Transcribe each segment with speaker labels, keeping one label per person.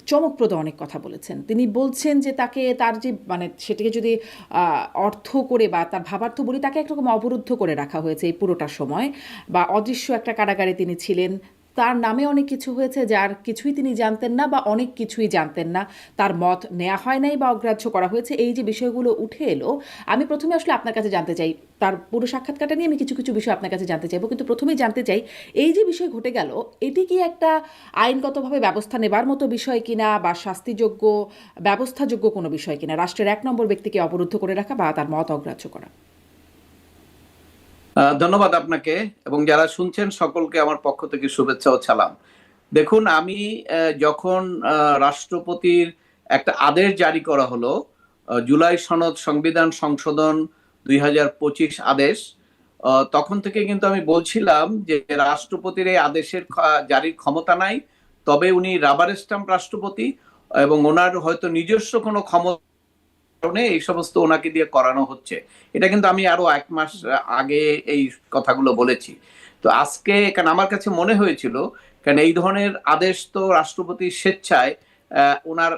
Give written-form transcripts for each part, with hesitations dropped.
Speaker 1: চমকপ্রদ অনেক কথা বলেছেন। তিনি বলছেন যে তাকে তার যে মানে সেটাকে যদি অর্থ করে বা তার ভাবার্থ বলি, তাকে একরকম অবরুদ্ধ করে রাখা হয়েছে এই পুরোটা সময়, বা অদৃশ্য একটা কারাগারে তিনি ছিলেন। তার নামে অনেক কিছু হয়েছে যার কিছুই তিনি জানতেন না, বা অনেক কিছুই জানতেন না। তার মত নেওয়া হয় নাই বা অগ্রাহ্য করা হয়েছে। এই যে বিষয়গুলো উঠে এলো, আমি প্রথমে আসলে আপনার কাছে জানতে চাই, তার পুরো সাক্ষাৎকারটা নিয়ে আমি কিছু কিছু বিষয় আপনার কাছে জানতে চাইবো, কিন্তু প্রথমেই জানতে চাই এই যে বিষয় ঘটে গেল, এটি কি একটা আইনগতভাবে ব্যবস্থা নেবার মতো বিষয় কিনা, বা শাস্তিযোগ্য ব্যবস্থাযোগ্য কোনো বিষয় কিনা, রাষ্ট্রের এক নম্বর ব্যক্তিকে অবরুদ্ধ করে রাখা বা তার মত অগ্রাহ্য করা?
Speaker 2: ধন্যবাদ আপনাকে এবং যারা শুনছেন সকলকে আমার পক্ষ থেকে শুভেচ্ছা ও সালাম। দেখুন, আমি যখন রাষ্ট্রপতির একটা আদেশ জারি করা হলো, জুলাই সনদ সংবিধান সংশোধন 2025 আদেশ, তখন থেকে কিন্তু আমি বলছিলাম যে রাষ্ট্রপতির এই আদেশের জারির ক্ষমতা নাই, তবে উনি রাবার স্ট্যাম্প রাষ্ট্রপতি এবং ওনার হয়তো নিজস্ব কোনো ক্ষমতা কারণে এই সমস্ত ওনাকে দিয়ে করানো হচ্ছে। এটা কিন্তু আমি আরো 1 মাস আগে এই কথাগুলো বলেছি। তো আজকে কারণ আমার কাছে মনে হয়েছিল, কারণ এই ধরনের আদেশ তো রাষ্ট্রপতি স্বেচ্ছায় ওনার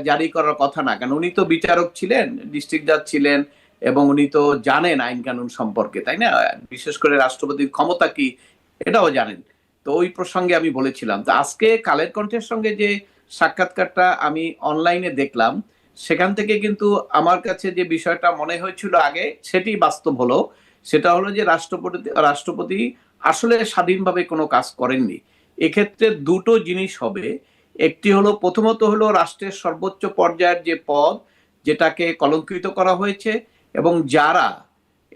Speaker 2: জারি করার কথা না, কারণ উনি তো বিচারক ছিলেন, ডিস্ট্রিক্ট জাজ ছিলেন এবং উনি তো জানেন আইন কানুন সম্পর্কে, তাই না? বিশেষ করে রাষ্ট্রপতির ক্ষমতা কি এটাও জানেন। তো ওই প্রসঙ্গে আমি বলেছিলাম। তো আজকে কালের কণ্ঠের সঙ্গে যে সাক্ষাৎকারটা আমি অনলাইনে দেখলাম, সেখান থেকে কিন্তু আমার কাছে যে বিষয়টা মনে হয়েছিল আগে সেটি বাস্তব হলো। সেটা হলো যে রাষ্ট্রপতি আসলে স্বাধীনভাবে কোনো কাজ করেননি। এক্ষেত্রে দুটো জিনিস হবে। একটি হলো, প্রথমত হলো রাষ্ট্রের সর্বোচ্চ পর্যায়ের যে পদ, যেটাকে কলঙ্কিত করা হয়েছে, এবং যারা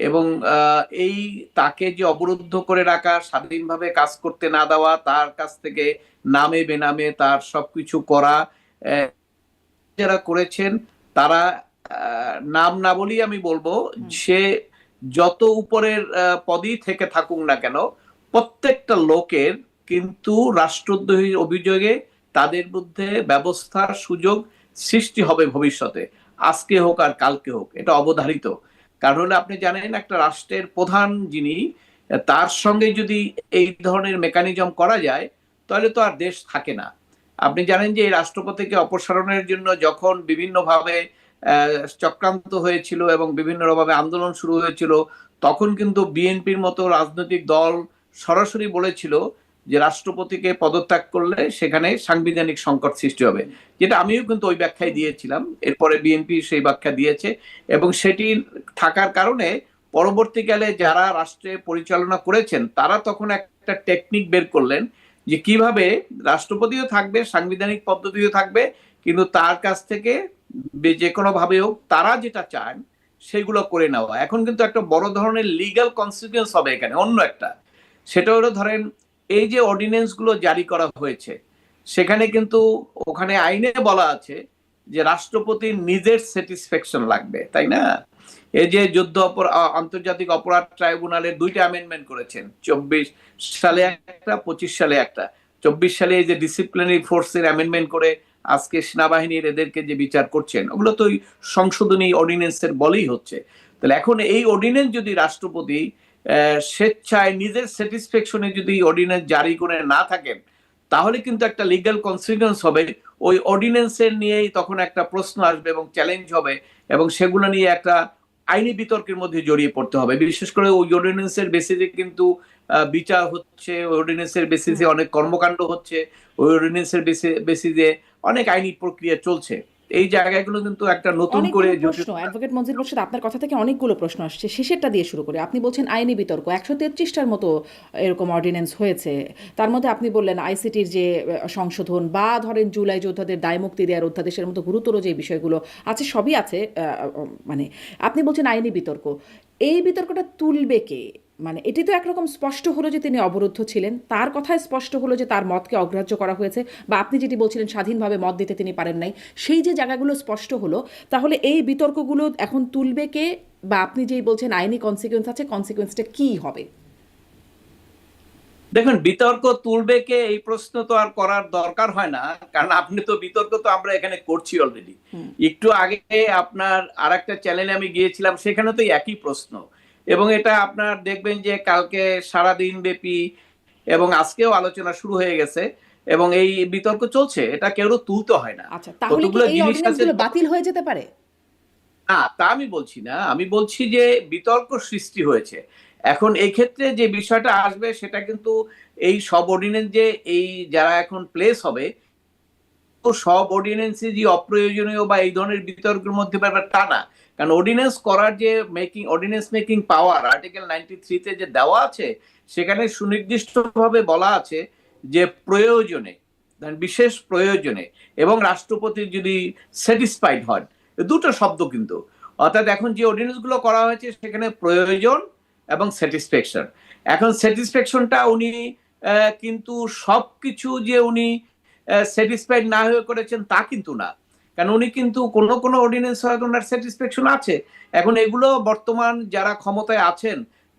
Speaker 2: এবং এই তাকে যে অবরুদ্ধ করে রাখা, স্বাধীনভাবে কাজ করতে না দেওয়া, তার কাছ থেকে নামে বেনামে তার সবকিছু করা, যারা করেছেন তারা, নাম না বলি আমি বলবো, সে যত উপরের পদই থেকে থাকুক না কেন, প্রত্যেকটা লোকের কিন্তু রাষ্ট্রদ্রোহীর অভিযোগে তাদের মধ্যে ব্যবস্থার সুযোগ সৃষ্টি হবে ভবিষ্যতে, আজকে হোক আর কালকে হোক, এটা অবধারিত। কারণ হলে আপনি জানেন, একটা রাষ্ট্রের প্রধান যিনি, তার সঙ্গে যদি এই ধরনের মেকানিজম করা যায়, তাহলে তো আর দেশ থাকে না। আপনি জানেন যে এই রাষ্ট্রপতিকে অপসারণের জন্য যখন বিভিন্নভাবে চক্রান্ত হয়েছিল এবং বিভিন্নভাবে আন্দোলন শুরু হয়েছিল, তখন কিন্তু বিএনপির মতো রাজনৈতিক দল সরাসরি বলেছিল যে রাষ্ট্রপতিকে পদত্যাগ করলে সেখানে সাংবিধানিক সংকট সৃষ্টি হবে, যেটা আমিও কিন্তু ওই ব্যাখ্যায় দিয়েছিলাম। এরপরে বিএনপি সেই ব্যাখ্যা দিয়েছে এবং সেটি থাকার কারণে পরবর্তীকালে যারা রাষ্ট্রে পরিচালনা করেছেন তারা তখন একটা টেকনিক বের করলেন যে কিভাবে রাষ্ট্রপতিও থাকবে, সাংবিধানিক পদ্ধতিও থাকবে, কিন্তু তার কাছ থেকে যে কোনো ভাবে হোক তারা যেটা চান সেগুলো করে নেওয়া। এখন কিন্তু একটা বড় ধরনের লিগ্যাল কনসিকুয়েন্স হবে এখানে, অন্য একটা। সেটা হলো, ধরেন এই যে অর্ডিন্যান্স গুলো জারি করা হয়েছে, সেখানে কিন্তু ওখানে আইনে বলা আছে যে রাষ্ট্রপতির নিজের স্যাটিসফ্যাকশন লাগবে, তাই না? এই যে আন্তর্জাতিক অপরাধ ট্রাইব্যুনালের 2টা অ্যামেন্ডমেন্ট করেছেন, 24 সালে একটা, 25 সালে একটা। 24 সালে এই যে ডিসিপ্লিনারি ফোর্সের অ্যামেন্ডমেন্ট করে আজকে সেনাবাহিনীর এদেরকে যে বিচার করছেন, ওগুলো তো সংশোধনী অর্ডিন্যান্সের বলেই হচ্ছে। তাহলে এখন এই অর্ডিন্যান্স যদি রাষ্ট্রপতি স্বেচ্ছায় নিজের স্যাটিসফ্যাকশনে যদি অর্ডিন্যান্স জারি করে না থাকেন, তাহলে কিন্তু একটা লিগ্যাল কনসিকুয়েন্স হবে। ওই অর্ডিন্যান্সের নিয়েই তখন একটা প্রশ্ন আসবে এবং চ্যালেঞ্জ হবে, এবং সেগুলো নিয়ে একটা আইনি বিতর্কের মধ্যে জড়িয়ে পড়তে হবে। বিশেষ করে ওই অর্ডিন্যান্সের বেসিসে কিন্তু বিচার হচ্ছে, ওই অর্ডিন্যান্সের বেসিসে অনেক কর্মকাণ্ড হচ্ছে, ওই অর্ডিন্যান্সের বেসিসে অনেক আইনি প্রক্রিয়া চলছে। এই জায়গাগুলো কিন্তু একটা নতুন করে
Speaker 1: অনেকগুলো প্রশ্ন,
Speaker 2: জটিল।
Speaker 1: অ্যাডভোকেট মঞ্জিল মোর্শেদ, আপনার কথা থেকে অনেকগুলো প্রশ্ন আসছে। শেষেরটা দিয়ে শুরু করি। আপনি বলছেন আইনি বিতর্ক, 133টার মতো এরকম অর্ডিন্যান্স হয়েছে। তার মধ্যে আপনি বললেন আইসিটির যে সংশোধন, বা ধরেন জুলাই যোদ্ধাদের দায় মুক্তি দেওয়ার অধ্যাদেশের মতো গুরুতর যে বিষয়গুলো আছে, সবই আছে। মানে আপনি বলছেন আইনি বিতর্ক, এই বিতর্কটা তুলবে কে? মানে এটি তো একরকম স্পষ্ট হলো যে তিনি অবরুদ্ধ ছিলেন, তার কথায় স্পষ্ট হলো যে তার মতকে অগ্রাহ্য করা হয়েছে, বা আপনি যেটি বলছিলেন স্বাধীনভাবে মত দিতে তিনি পারেন নাই, সেই যে জায়গাগুলো স্পষ্ট হলো, তাহলে এই বিতর্কগুলো এখন তুলবে কে? বা আপনি যেই বলছেন আইনি কনসিকুয়েন্স আছে, কনসিকুয়েন্সটা কি হবে?
Speaker 2: দেখুন, বিতর্ক তুলবে কে, এই প্রশ্ন তো আর করার দরকার হয় না, কারণ আপনি তো বিতর্ক তো আমরা এখানে করছি অলরেডি। একটু আগে আপনার আর একটা চ্যানেলে আমি গিয়েছিলাম, সেখানে তো একই প্রশ্ন। এবং এটা আপনার দেখবেন যে কালকে সারাদিন ব্যাপী এবং আজকেও আলোচনা শুরু হয়ে গেছে এবং এই বিতর্ক চলছে, এটা কেউ তুলতে হয় না।
Speaker 1: আচ্ছা, তাহলে কি
Speaker 2: কতগুলো
Speaker 1: এই
Speaker 2: জিনিস আছে।
Speaker 1: অর্ডিন্যান্সগুলো বাতিল হয়ে যেতে পারে?
Speaker 2: না, তা আমি বলছি না, আমি বলছি যে বিতর্ক সৃষ্টি হয়েছে। এখন এই ক্ষেত্রে যে বিষয়টা আসবে সেটা কিন্তু এই সব অর্ডিন্যান্স যে এই যারা এখন প্লেস হবে, তো সব অর্ডিন্যান্সই যে অপ্রয়োজনীয় বা এই ধরনের বিতর্কের মধ্যে ব্যাপার তা না। কারণ অর্ডিন্যান্স করার যে অর্ডিন্যান্স মেকিং পাওয়ার আর্টিকেল 93 তে যে দেওয়া আছে, সেখানে সুনির্দিষ্টভাবে বলা আছে যে প্রয়োজনে, বিশেষ প্রয়োজনে এবং রাষ্ট্রপতি যদি স্যাটিসফাইড হন, দুটো শব্দ কিন্তু। অর্থাৎ এখন যে অর্ডিন্যান্স গুলো করা হয়েছে সেখানে প্রয়োজন এবং স্যাটিসফ্যাকশন। এখন স্যাটিসফ্যাকশনটা উনি কিন্তু সবকিছু যে উনি স্যাটিসফাইড না হয়ে করেছেন তা কিন্তু না। কারণ উনি কিন্তু কোনো কোনো অর্ডিন্যান্স হয়তো ওনার স্যাটিসফ্যাকশন আছে। এখন এগুলো বর্তমান যারা ক্ষমতায় আছেন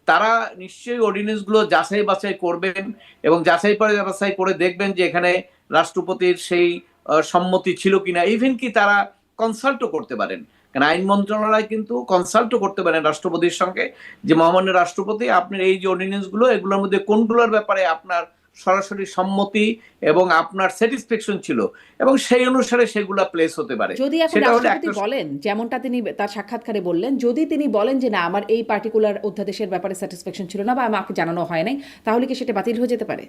Speaker 2: তারা নিশ্চয়ই অর্ডিন্যান্স গুলো যাচাই বাছাই করবেন এবং যাচাই বাছাই করে দেখবেন যে এখানে রাষ্ট্রপতির সেই সম্মতি ছিল কিনা। ইভেন কি তারা কনসাল্টও করতে পারেন, কারণ আইন মন্ত্রণালয় কিন্তু কনসাল্টও করতে পারেন রাষ্ট্রপতির সঙ্গে যে মহামান্য রাষ্ট্রপতি, আপনার এই যে অর্ডিন্যান্স গুলো এগুলোর মধ্যে কোনগুলোর ব্যাপারে আপনার সরাসরি সম্মতি এবং আপনার স্যাটিসফ্যাকশন ছিল, এবং সেই অনুসারে সেগুলা প্লেস হতে পারে।
Speaker 1: যদি এখন
Speaker 2: সেটা হলো
Speaker 1: রাষ্ট্রপতি
Speaker 2: একটা।
Speaker 1: বলেন, যেমনটা তিনি তার সাক্ষাৎকারে বললেন, যদি তিনি বলেন যে না আমার এই পার্টিকুলার অধ্যাদেশের ব্যাপারে স্যাটিসফ্যাকশন ছিল না বা আমাকে জানানো হয় নাই, তাহলে কি সেটা বাতিল হয়ে যেতে পারে?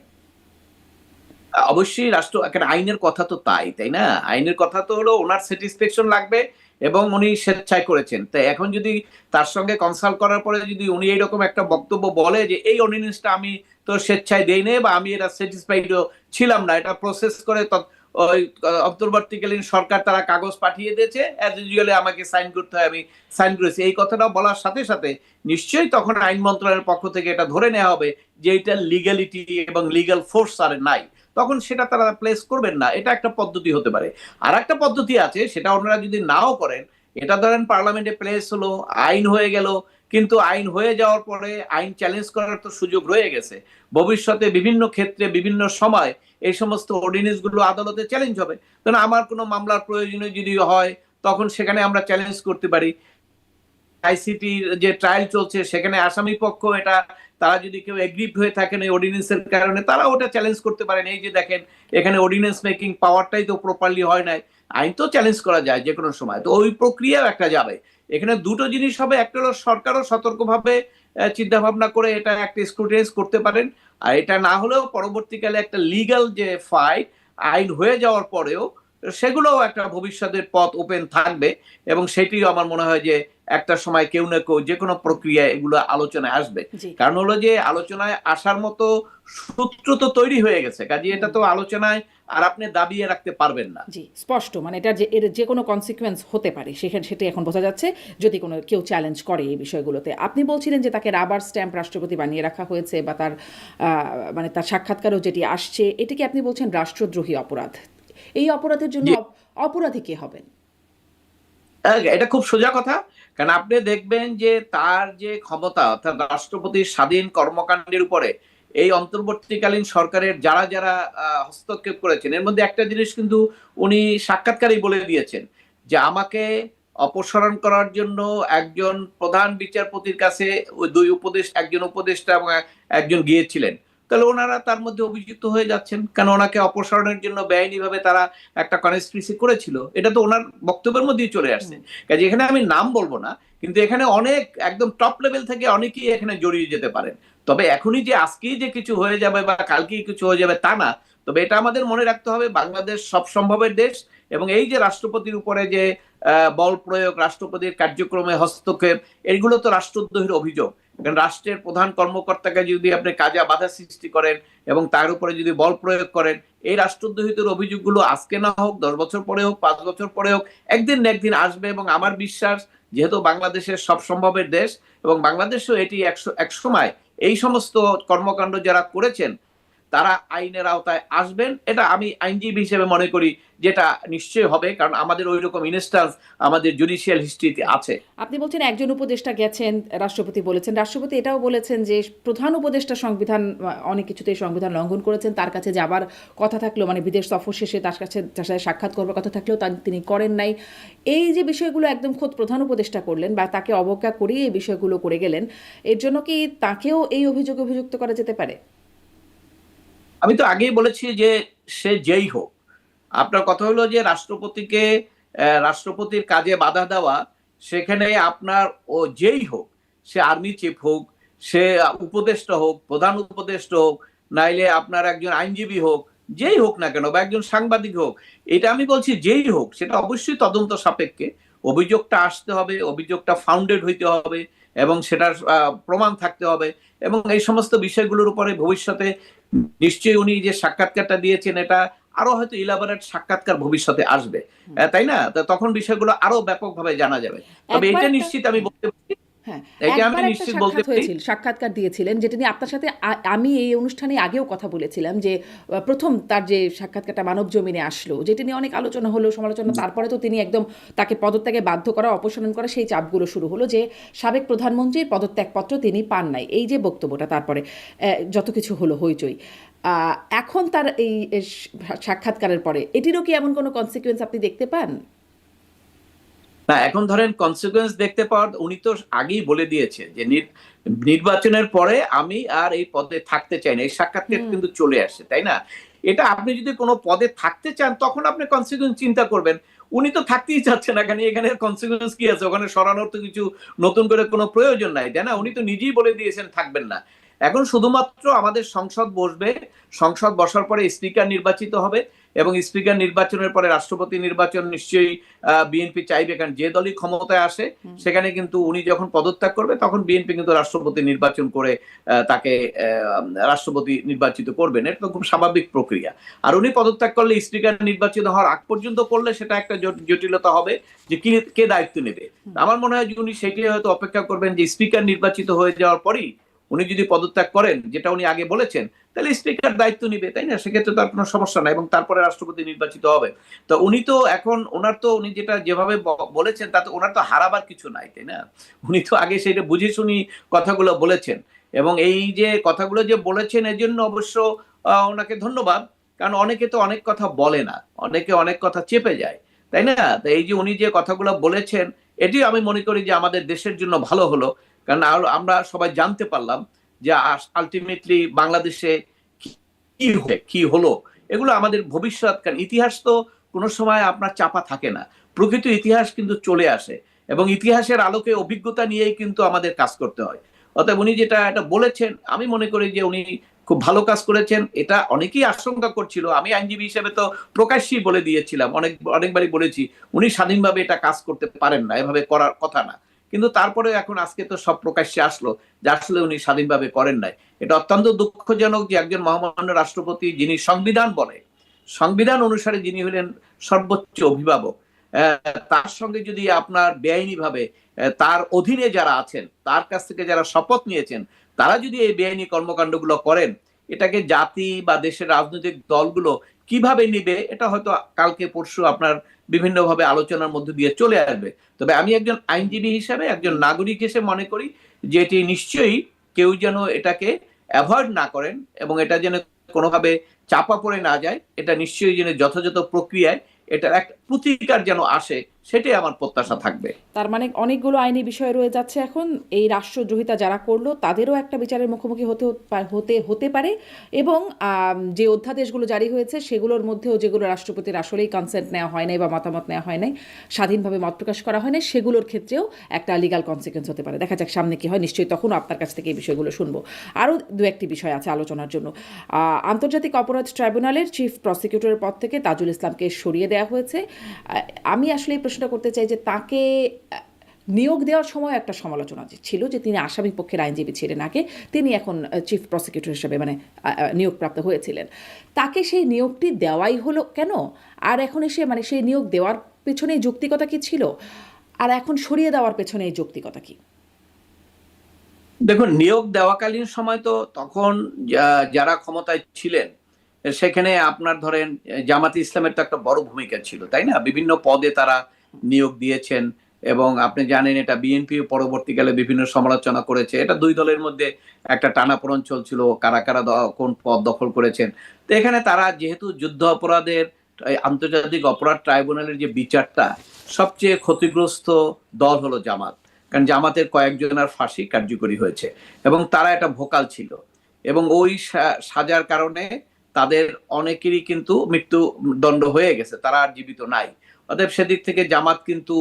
Speaker 2: অবশ্যই রাষ্ট্র একটা আইনের কথা তো তাই না? আইনের কথা তো হলো ওনার স্যাটিসফ্যাকশন লাগবে এবং উনি স্বেচ্ছায় করেছেন। তাই এখন যদি তার সঙ্গে কনসাল্ট করার পরে যদি উনি এইরকম একটা বক্তব্য বলে যে এই অর্ডিন্যান্সটা আমি তো স্বেচ্ছায় দেই নাই বা আমি এটা স্যাটিসফাইডও ছিলাম না, এটা প্রসেস করে ওই অন্তর্বর্তীকালীন সরকার তারা কাগজ পাঠিয়ে দিয়েছে, অ্যাজ ইউজুয়ালি আমাকে সাইন করতে হয়, আমি সাইন করেছি, এই কথাটা বলার সাথে সাথে নিশ্চয়ই তখন আইন মন্ত্রণালয়ের পক্ষ থেকে এটা ধরে নেওয়া হবে যে এটা লিগ্যালিটি এবং লিগ্যাল ফোর্স আর নাই, তখন সেটা তারা প্লেস করবেন না। এটা একটা পদ্ধতি হতে পারে। আর একটা পদ্ধতি আছে, সেটা ওনারা যদি নাও করেন, এটা ধরেন পার্লামেন্টে প্লেস হলো, আইন হয়ে গেল, কিন্তু আইন হয়ে যাওয়ার পরে আইন চ্যালেঞ্জ করার তো সুযোগ রয়ে গেছে। ভবিষ্যতে বিভিন্ন ক্ষেত্রে বিভিন্ন সময় এই সমস্ত অর্ডিন্যান্স গুলো আদালতে চ্যালেঞ্জ হবে। কারণ আমার কোনো মামলার প্রয়োজনীয় যদি হয় তখন সেখানে আমরা চ্যালেঞ্জ করতে পারি। আইসিটির যে ট্রায়াল চলছে সেখানে আসামি পক্ষ এটা তারা যদি কেউ এগ্রিভ হয়ে থাকেন এই অর্ডিন্যান্সের কারণে, তারা ওটা চ্যালেঞ্জ করতে পারেন, এই যে দেখেন এখানে অর্ডিন্যান্স মেকিং পাওয়ারটাই তো প্রপারলি হয় নাই। আইন তো চ্যালেঞ্জ করা যায় যে কোনো সময়, তো ওই প্রক্রিয়াও একটা যাবে। এখানে দুটো জিনিস হবে, একটা হলো সরকারও সতর্কভাবে চিন্তা ভাবনা করে এটা একটা স্ক্রুটিনাইজ করতে পারেন, আর এটা না হলেও পরবর্তীকালে একটা লিগ্যাল যে ফাইট আইন হয়ে যাওয়ার পরেও সেগুলোও একটা ভবিষ্যতের পথ ওপেন থাকবে। এবং সেটিও আমার মনে হয় যে একটা সময় কেউ না কেউ যে কোনো প্রক্রিয়ায় এগুলো আলোচনায় আসবে।
Speaker 1: জি।
Speaker 2: কারণ হলো যে আলোচনায় আসার মতো সূত্র তো তৈরি হয়ে গেছে, কাজে এটা তো আলোচনায় আর আপনি দাবিয়ে রাখতে পারবেন না।
Speaker 1: জি, স্পষ্ট, মানে এটার এর যে কোনো কনসিকুয়েন্স হতে পারে সেটি এখন বোঝা যাচ্ছে যদি কোনো কেউ চ্যালেঞ্জ করে এই বিষয়গুলোতে। আপনি বলছিলেন যে তাকে রাবার স্ট্যাম্প রাষ্ট্রপতি বানিয়ে রাখা হয়েছে বা তার মানে তার সাক্ষাৎকারও যেটি আসছে, এটিকে আপনি বলছেন রাষ্ট্রদ্রোহী অপরাধ। এই অপরাধের জন্য অপরাধী কে হবেন?
Speaker 2: এটা খুব সোজা কথা। কারণ আপনি দেখবেন যে তার যে ক্ষমতা, অর্থাৎ রাষ্ট্রপতির স্বাধীন কর্মকাণ্ডের উপরে এই অন্তর্বর্তীকালীন সরকারের যারা যারা হস্তক্ষেপ করেছেন, এর মধ্যে একটা জিনিস কিন্তু উনি সাক্ষাৎকারেই বলে দিয়েছেন যে আমাকে অপসারণ করার জন্য একজন প্রধান বিচারপতির কাছে ওই দুই একজন উপদেষ্টা এবং একজন গিয়েছিলেন। তাহলে ওনারা তার মধ্যে অভিযুক্ত হয়ে যাচ্ছেন, কারণ ওনাকে অপসারণের জন্য বেআইনিভাবে তারা একটা কনস্পিরেসি করেছিল। এটা তো ওনার বক্তব্যের মধ্যেই চলে আসছে। কাজে এখানে আমি নাম বলবো না, কিন্তু এখানে অনেক একদম টপ লেভেল থেকে অনেকেই এখানে জড়িয়ে যেতে পারেন। তবে এখনই যে আজকেই যে কিছু হয়ে যাবে বা কালকেই কিছু হয়ে যাবে তা না। তবে এটা আমাদের মনে রাখতে হবে, বাংলাদেশ সব সম্ভবের দেশ, এবং এই যে রাষ্ট্রপতির উপরে যে বল প্রয়োগ, রাষ্ট্রপতির কার্যক্রমে হস্তক্ষেপ, এগুলো তো রাষ্ট্রদ্রোহীর অভিযোগ। কারণ রাষ্ট্রের প্রধান কর্মকর্তাকে যদি আপনি কাজে বাধা সৃষ্টি করেন এবং তার উপরে যদি বল প্রয়োগ করেন, এই রাষ্ট্রদ্রোহিতার অভিযোগগুলো আজকে না হোক, 10 বছর পরে হোক, 5 বছর পরে হোক, একদিন না একদিন আসবে। এবং আমার বিশ্বাস, যেহেতু বাংলাদেশের সব সম্ভবের দেশ এবং বাংলাদেশও এটি এক সময় এই সমস্ত কর্মকাণ্ড যারা করেছেন তারা আইনের আওতায় আসবেন, এটা আমি আইনজীবী হিসেবে মনে করি যেটা নিশ্চয়ই হবে, কারণ আমাদের ওই রকম ইনস্ট্যান্স আমাদের জুডিশিয়াল হিস্ট্রিতে আছে।
Speaker 1: আপনি বলছেন একজন উপদেষ্টা গেছেন, রাষ্ট্রপতি বলেছেন, রাষ্ট্রপতি এটাও বলেছেন যে প্রধান উপদেষ্টা সংবিধান অনেক কিছুতেই সংবিধান লঙ্ঘন করেছেন, তার কাছে যাবার কথা থাকলেও মানে বিদেশ সফর শেষে তার সাথে সাক্ষাৎ করবার কথা থাকলেও তিনি করেন নাই। এই যে বিষয়গুলো একদম খোদ প্রধান উপদেষ্টা করলেন বা তাকে অবজ্ঞা করিয়ে এই বিষয়গুলো করে গেলেন, এর জন্য কি তাকেও এই অভিযোগে অভিযুক্ত করা যেতে পারে?
Speaker 2: আমি তো আগেই বলেছি যে সে যেই হোক, আপনার কথা হলো যে রাষ্ট্রপতিকে রাষ্ট্রপতির কাজে বাধা দেওয়া, সেখানে আপনার ও যেই হোক, সে আর্মি চিফ হোক, সে উপদেষ্টা হোক, প্রধান উপদেষ্টা হোক, নাইলে আপনার একজন আইনজীবী হোক, যেই হোক না কেন, বা একজন সাংবাদিক হোক, এটা আমি বলছি যেই হোক, সেটা অবশ্যই তদন্ত সাপেক্ষে অভিযোগটা আসতে হবে, অভিযোগটা ফাউন্ডেড হইতে হবে, এবং সেটার প্রমাণ থাকতে হবে। এবং এই সমস্ত বিষয়গুলোর উপরে ভবিষ্যতে নিশ্চয়ই উনি যে সাক্ষাৎকারটা দিয়েছেন, এটা আরো হয়তো ইলাবোরেট সাক্ষাৎকার ভবিষ্যতে আসবে, তাই না? তখন বিষয়গুলো আরো ব্যাপকভাবে জানা যাবে। তবে
Speaker 1: একবার
Speaker 2: এটা
Speaker 1: একটা
Speaker 2: নিশ্চিত আমি বলতে পারি,
Speaker 1: হ্যাঁ,
Speaker 2: এটা আমি
Speaker 1: একবার একটা
Speaker 2: নিশ্চিত বলতে
Speaker 1: সাক্ষাৎ
Speaker 2: পারি।
Speaker 1: হয়েছিল, সাক্ষাৎকার দিয়েছিলেন, যেটা নিয়ে আপনার সাথে আমি এই অনুষ্ঠানে আগেও কথা বলেছিলাম যে প্রথম তার যে সাক্ষাৎকারটা মানবজমিনে আসলো, যেটা নিয়ে অনেক আলোচনা হলো, সমালোচনা, তারপরে তো তিনি একদম তাকে পদত্যাগে বাধ্য করা, অপসারণ করা, সেই চাপগুলো শুরু হলো যে সাবেক প্রধানমন্ত্রীর পদত্যাগপত্র তিনি পান নাই, এই যে বক্তব্যটা, তারপরে যত কিছু হলো হইচই। এখন তার এই সাক্ষাৎকারের পরে এটিরও কি এমন কোনো কনসিকুয়েন্স আপনি দেখতে পান?
Speaker 2: না, এখন ধরেন কনসিকুয়েন্স দেখতে পাওয়ার, উনি তো আগেই বলে দিয়েছে যে নির্বাচনের পরে আমি আর এই পদে থাকতে চাই না, এই সাক্ষাৎকার কিন্তু চলে আসে, তাই না? এটা আপনি যদি কোনো পদে থাকতে চান, তখন আপনি কনসিকুয়েন্স চিন্তা করবেন। উনি তো থাকতেই চাচ্ছেন না, এখানে কনসিকুয়েন্স কি আছে? ওখানে সরানোর তো কিছু নতুন করে কোনো প্রয়োজন নাই, তাই না? উনি তো নিজেই বলে দিয়েছেন থাকবেন না। এখন শুধুমাত্র আমাদের সংসদ বসবে, সংসদ বসার পরে স্পিকার নির্বাচিত হবে, এবং স্পিকার নির্বাচনের পরে রাষ্ট্রপতি নির্বাচন নিশ্চয়ই বিএনপি চাইবে, কারণ যে দলই ক্ষমতায় আসে সেখানে কিন্তু উনি যখন পদত্যাগ করবে, তখন বিএনপি কিন্তু রাষ্ট্রপতি নির্বাচন করে তাকে রাষ্ট্রপতি নির্বাচিত করবেন। এটা তো খুব স্বাভাবিক প্রক্রিয়া। আর উনি পদত্যাগ করলে, স্পিকার নির্বাচিত হওয়ার আগ পর্যন্ত করলে, সেটা একটা জটিলতা হবে যে কে দায়িত্ব নেবে। আমার মনে হয় যে উনি সেটাই হয়তো অপেক্ষা করবেন, যে স্পিকার নির্বাচিত হয়ে যাওয়ার পরই উনি যদি পদত্যাগ করেন, যেটা উনি আগে বলেছেন, তাহলে স্পিকার দায়িত্ব নিবে, তাই না? সেক্ষেত্রে তো আর কোনো সমস্যা নাই, এবং তারপরে রাষ্ট্রপতি নির্বাচিত হবে। তো উনি তো এখন, ওনার তো, উনি যেটা যেভাবে বলেছেন, তাতে ওনার তো হারাবার কিছু নাই, তাই না? উনি তো আগে সেটা বুঝে শুনি কথাগুলো বলেছেন, এবং এই যে কথাগুলো যে বলেছেন, এর জন্য অবশ্য ওনাকে ধন্যবাদ। কারণ অনেকে তো অনেক কথা বলে না, অনেকে অনেক কথা চেপে যায়, তাই না? তো এই যে উনি যে কথাগুলো বলেছেন, এটিও আমি মনে করি যে আমাদের দেশের জন্য ভালো হলো। কারণ আমরা সবাই জানতে পারলাম যে আলটিমেটলি বাংলাদেশে কি হলো, এগুলো আমাদের ভবিষ্যৎ। কারণ ইতিহাস তো কোনো সময় আপনার চাপা থাকে না, প্রকৃত ইতিহাস কিন্তু চলে আসে, এবং ইতিহাসের আলোকে অভিজ্ঞতা নিয়েই কিন্তু আমাদের কাজ করতে হয়। অতএব উনি যেটা এটা বলেছেন, আমি মনে করি যে উনি খুব ভালো কাজ করেছেন। এটা অনেকেই আশঙ্কা করছিল, আমি আইনজীবী হিসেবে তো প্রকাশ্যেই বলে দিয়েছিলাম, অনেকবারই বলেছি, উনি স্বাধীনভাবে এটা কাজ করতে পারেন না, এভাবে করার কথা না। কিন্তু তারপরে এখন আজকে তো সব প্রকাশ্যে আসলো যে আসলে উনি স্বাধীনভাবে করেন নাই। এটা অত্যন্ত দুঃখজনক যে একজন মহামান্য রাষ্ট্রপতি, যিনি সংবিধান বলে, সংবিধান অনুসারে যিনি হলেন সর্বোচ্চ অভিভাবক, তার সঙ্গে যদি আপনার বেআইনি ভাবে তার অধীনে যারা আছেন, তার কাছ থেকে যারা শপথ নিয়েছেন, তারা যদি এই বেআইনি কর্মকাণ্ডগুলো করেন, এটাকে জাতি বা দেশের রাজনৈতিক দলগুলো কিভাবে নিবে, এটা হয়তো কালকে পরশু আপনার বিভিন্নভাবে আলোচনার মধ্যে দিয়ে চলে আসবে। তবে আমি একজন আইনজীবী হিসেবে, একজন নাগরিক হিসেবে মনে করি যে এটি নিশ্চয়ই কেউ যেন এটাকে অ্যাভয়েড না করেন, এবং এটা যেন কোনোভাবে চাপা পড়ে না যায়। এটা নিশ্চয়ই যেন যথাযথ প্রক্রিয়ায় এটার একটা প্রতিকার যেন আসে, সেটাই আমার প্রত্যাশা থাকবে।
Speaker 1: তার মানে অনেকগুলো আইনি বিষয় রয়ে যাচ্ছে এখন, এই রাষ্ট্রদ্রোহিতা যারা করলো তাদেরও একটা বিচারের মুখোমুখি হতে পারে, এবং যে অধ্যাদেশগুলো জারি হয়েছে সেগুলোর মধ্যেও যেগুলো রাষ্ট্রপতির আসলেই কনসেন্ট নেওয়া হয় নাই বা মতামত নেওয়া হয় নাই, স্বাধীনভাবে মত প্রকাশ করা হয় নাই, সেগুলোর ক্ষেত্রেও একটা লিগাল কনসিকুয়েন্স হতে পারে। দেখা যাক সামনে কি হয়, নিশ্চয়ই তখনও আপনার কাছ থেকে এই বিষয়গুলো শুনবো। আরও দু একটি বিষয় আছে আলোচনার জন্য। আন্তর্জাতিক অপরাধ ট্রাইব্যুনালের চিফ প্রসিকিউটরের পদ থেকে তাজুল ইসলামকে সরিয়ে দেওয়া হয়েছে। আমি আসলে এই প্রশ্নটা করতে চাই যে তাকে নিয়োগ দেওয়ার সময় একটা সমালোচনা ছিল যে তিনি আসামি পক্ষের আইনজীবী ছিলেন আগে, তিনি এখন চিফ প্রসিকিউটর হিসেবে মানে নিয়োগপ্রাপ্ত হয়েছিলেন, তাকে সেই নিয়োগটি দেওয়াই হলো কেন? আর এখন এসে মানে সেই নিয়োগ দেওয়ার পেছনে যৌক্তিকতা কি ছিল, আর এখন সরিয়ে দেওয়ার পেছনে এই যৌক্তিকতা কি?
Speaker 2: দেখুন, নিয়োগ দেওয়াকালীন সময় তো তখন যারা ক্ষমতায় ছিলেন, সেখানে আপনার ধরেন জামাতে ইসলামের তো একটা বড় ভূমিকা ছিল, তাই না? বিভিন্ন পদে তারা নিয়োগ দিয়েছেন, এবং আপনি জানেন এটা বিএনপি পরবর্তীকালে বিভিন্ন সমালোচনা করেছে। এটা দুই দলের মধ্যে একটা টানাপোড়েন চলছিল, কারা কারা কোন পদ দখল করেছেন। তো এখানে তারা যেহেতু যুদ্ধ অপরাধের আন্তর্জাতিক অপরাধ ট্রাইব্যুনালের যে বিচারটা, সবচেয়ে ক্ষতিগ্রস্ত দল হলো জামাত, কারণ জামাতের কয়েকজনের ফাঁসি কার্যকরী হয়েছে, এবং তারা একটা ভোকাল ছিল, এবং ওই সাজার কারণে তাদের অনেকেরই কিন্তু মৃত্যুদণ্ড হয়ে গেছে, তারা আর জীবিত নাই। অতএব সেদিক থেকে জামাত কিন্তু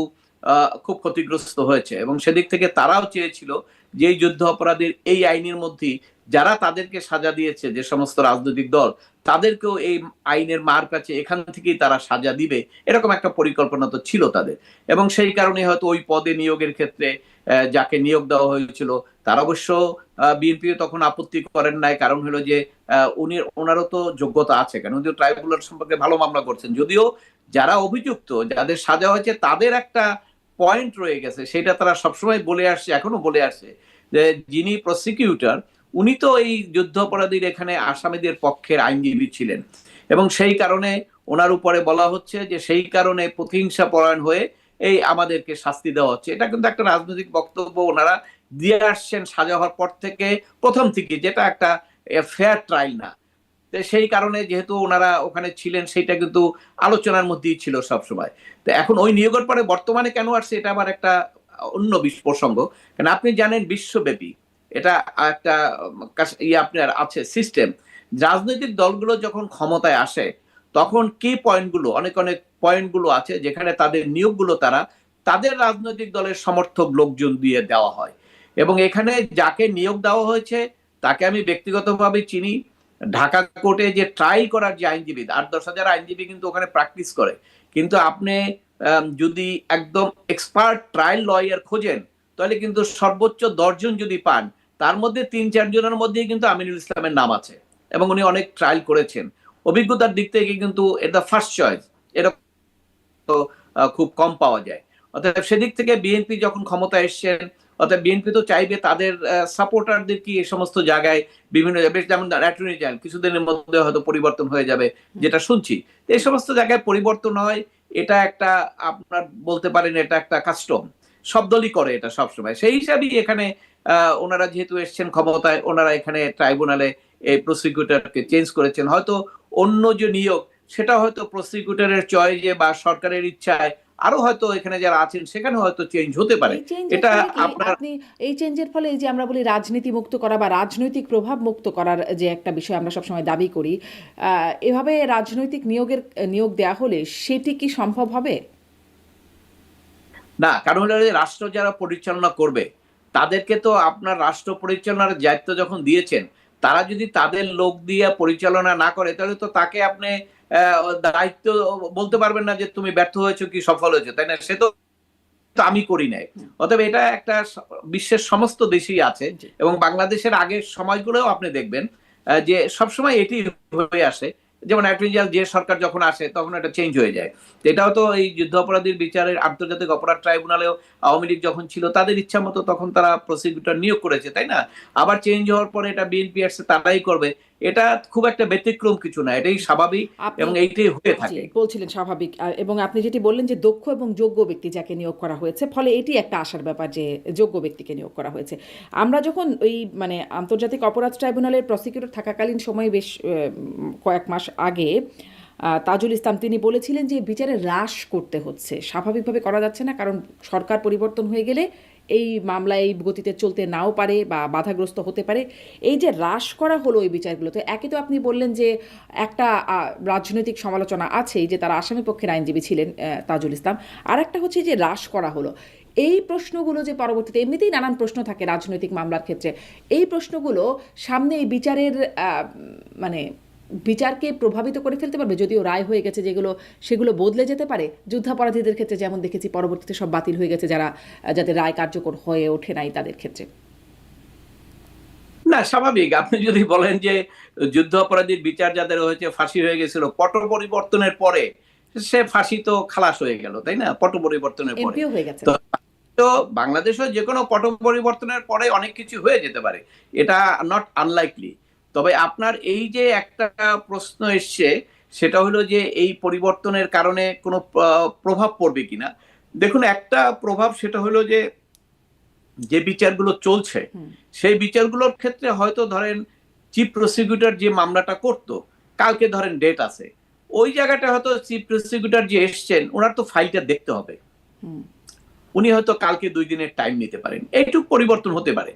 Speaker 2: খুব ক্ষতিগ্রস্ত হয়েছে, এবং সেদিক থেকে তারাও চেয়েছিল যে এই যুদ্ধ অপরাধীর এই আইনের মধ্যেই যারা তাদেরকে সাজা দিয়েছে, যে সমস্ত রাজনৈতিক দল, তাদেরকেও এই আইনের মার কাছে এখান থেকেই তারা সাজা দিবে, এরকম একটা পরিকল্পনা তো ছিল তাদের। এবং সেই কারণে হয়তো ওই পদে নিয়োগের ক্ষেত্রে যাকে নিয়োগ দেওয়া হয়েছিল তার অবশ্য বিএনপি তখন আপত্তি করেন নাই, কারণ হলো যে ওনারও তো যোগ্যতা আছে, কারণ উনি ট্রাইব্যুনাল সম্পর্কে ভালো মামলা করছেন। যদিও যারা অভিযুক্ত, যাদের সাজা হয়েছে, তাদের একটা পয়েন্ট রয়ে গেছে, সেটা তারা সবসময় বলে আসছে, এখনো বলে আসছে, যে যিনি প্রসিকিউটর উনি তো এই যুদ্ধাপরাধীর এখানে আসামিদের পক্ষের আইনজীবী ছিলেন, এবং সেই কারণে ওনার উপরে বলা হচ্ছে যে সেই কারণে প্রতিহিংসা পরায়ণ হয়ে এই আমাদেরকে শাস্তি দেওয়া হচ্ছে। এটা কিন্তু একটা রাজনৈতিক বক্তব্য ওনারা দিয়ে আসছেন সাজা হওয়ার পর থেকে, প্রথম থেকে, যেটা একটা ফেয়ার ট্রায়াল না। সেই কারণে যেহেতু ওনারা ওখানে ছিলেন, সেটা কিন্তু আলোচনার মধ্যেই ছিল সবসময়। তো এখন ওই নিয়োগের পরে বর্তমানে কেন আসছে, এটা আবার একটা অন্য প্রসঙ্গ। কারণ আপনি জানেন বিশ্বব্যাপী এটা একটা আপনার আছে সিস্টেম, রাজনৈতিক দলগুলো যখন ক্ষমতায় আসে তখন কি পয়েন্টগুলো, অনেক অনেক পয়েন্টগুলো আছে যেখানে তাদের নিয়োগগুলো তারা তাদের রাজনৈতিক দলের সমর্থক লোকজন দিয়ে দেওয়া হয়। এবং এখানে যাকে নিয়োগ দেওয়া হয়েছে তাকে আমি ব্যক্তিগতভাবে চিনি। ঢাকা কোর্টে যে ট্রায়াল করার যে আইনজীবী, ৮-১০ হাজার আইনজীবী কিন্তু ওখানে প্র্যাকটিস করে, কিন্তু আপনি যদি একদম এক্সপার্ট ট্রায়াল লয়ার খোঁজেন, তাহলে কিন্তু সর্বোচ্চ ১০ জন যদি পান, তার মধ্যে ৩-৪ জনের মধ্যেই কিন্তু আমিনুল ইসলামের নাম আছে, এবং উনি অনেক ট্রায়াল করেছেন। অভিজ্ঞতার দিক থেকে কিন্তু এটা ফার্স্ট চয়েস, এটা খুব কম পাওয়া যায়। অর্থাৎ সেদিক থেকে বিএনপি যখন ক্ষমতায় এসছেন, অর্থাৎ বিএনপি তো চাইবে তাদের সাপোর্টারদের কি এই সমস্ত জায়গায় বিভিন্ন, যেমন অ্যাটর্নি জেনারেল কিছুদিনের মধ্যে হয়তো পরিবর্তন হয়ে যাবে, যেটা শুনছি। এই সমস্ত জায়গায় পরিবর্তন হয়, এটা একটা আপনার বলতে পারেন এটা একটা কাস্টম, সব দলই করে এটা সবসময়। সেই হিসাবেই এখানে ওনারা যেহেতু এসছেন ক্ষমতায়, ওনারা এখানে ট্রাইব্যুনালে এই প্রসিকিউটরকে চেঞ্জ করেছেন। হয়তো অন্য যে নিয়োগ, সেটা হয়তো প্রসিকিউটরের চয়েসে বা সরকারের ইচ্ছায় আরো হয়তো এখানে যারা আছেন সেখানে হয়তো চেঞ্জ হতে পারে। এটা আপনার
Speaker 1: আপনি এই চেঞ্জের ফলে এই যে আমরা বলি রাজনীতি মুক্ত করা বা রাজনৈতিক প্রভাব মুক্ত করার যে একটা বিষয় আমরা সবসময় দাবি করি, এভাবে রাজনৈতিক নিয়োগ দেয়া হলে সেটি কি সম্ভব হবে?
Speaker 2: না, কারণ হলো রাষ্ট্র যারা পরিচালনা করবে তাদেরকে তো আপনার রাষ্ট্র পরিচালনার দায়িত্ব যখন দিয়েছেন, তারা যদি তাদের লোক দিয়ে পরিচালনা না করে, তাহলে তো তাকে আপনি দায়িত্ব বলতে পারবেন না যে তুমি ব্যর্থ হয়েছো কি সফল হয়েছো, তাই না? সে তো আমি করি নাই। অতএব এটা একটা বিশ্বের সমস্ত দেশেই আছে, এবং বাংলাদেশের আগের সময়গুলোও আপনি দেখবেন যে সবসময় এটি হয়ে আসে। যেমন অ্যাটর্নি জেনারেল যে সরকার যখন আসে তখন এটা চেঞ্জ হয়ে যায়। এটাও তো এই যুদ্ধ অপরাধীর বিচারের আন্তর্জাতিক অপরাধ ট্রাইব্যুনালেও আওয়ামী লীগ যখন ছিল, তাদের ইচ্ছা মতো তখন তারা প্রসিকিউটর নিয়োগ করেছে, তাই না? আবার চেঞ্জ হওয়ার পরে এটা বিএনপি আসছে, তারাই করবে। এটা খুব একটা ব্যতিক্রম কিছু না, এটাই স্বাভাবিক এবং এইটাই হয়ে থাকে।
Speaker 1: বলছিলেন স্বাভাবিক, এবং আপনি যেটি বললেন যে দক্ষ এবং যোগ্য ব্যক্তি যাকে নিয়োগ করা হয়েছে, ফলে এটি একটা আশার ব্যাপার যে যোগ্য ব্যক্তিকে নিয়োগ করা হয়েছে। আমরা যখন ওই আন্তর্জাতিক অপরাধ ট্রাইব্যুনালের প্রসিকিউটর থাকাকালীন সময়ে বেশ কয়েক মাস আগে তাজুল ইসলাম তিনি বলেছিলেন যে বিচারে হ্রাস করতে হচ্ছে, স্বাভাবিকভাবে করা যাচ্ছে না, কারণ সরকার পরিবর্তন হয়ে গেলে এই মামলা এই গতিতে চলতে নাও পারে বা বাধাগ্রস্ত হতে পারে। এই যে হ্রাস করা হলো এই বিচারগুলোতে, একে তো আপনি বললেন যে একটা রাজনৈতিক সমালোচনা আছেই যে তারা আসামি পক্ষের আইনজীবী ছিলেন তাজুল ইসলাম, আর একটা হচ্ছে যে হ্রাস করা হলো। এই প্রশ্নগুলো যে পরবর্তীতে এমনিতেই নানান প্রশ্ন থাকে রাজনৈতিক মামলার ক্ষেত্রে, এই প্রশ্নগুলো সামনে এই বিচারের বিচারকে প্রভাবিত করে ফেলতে পারবে, যদিও রায় হয়ে গেছে যেগুলো, সেগুলো বদলে যেতে পারে। যুদ্ধাপরাধীদের ক্ষেত্রে যেমন দেখেছি পরবর্তীতে সব বাতিল হয়ে গেছে, যাদের রায় কার্যকর হয়ে ওঠে নাই তাদের ক্ষেত্রে।
Speaker 2: না, স্বাভাবিক। আপনি যদি বলেন যে যুদ্ধ অপরাধীর বিচার যাদের হয়েছে, ফাঁসি হয়ে গেছিল, পট পরিবর্তনের পরে সে ফাঁসি তো খালাস হয়ে গেল, তাই না? পট পরিবর্তনের পরে
Speaker 1: এমপিও হয়ে গেছে।
Speaker 2: তো বাংলাদেশেও যে কোনো পট পরিবর্তনের পরে অনেক কিছু হয়ে যেতে পারে, এটা নট আনলাইকলি। তবে আপনার এই যে একটা প্রশ্ন এসছে, সেটা হলো যে এই পরিবর্তনের কারণে কোনো প্রভাব পড়বে কিনা। দেখুন, একটা প্রভাব সেটা হলো যে যে বিচারগুলো চলছে সেই বিচারগুলোর ক্ষেত্রে হয়তো ধরেন চিফ প্রসিকিউটর যে মামলাটা করতো, কালকে ধরেন ডেট আছে, ওই জায়গাটা হয়তো চিফ প্রসিকিউটর যে এসছেন ওনার তো ফাইলটা দেখতে হবে, উনি হয়তো কালকে 2 দিনের টাইম নিতে পারেন, এইটুকু পরিবর্তন হতে পারে।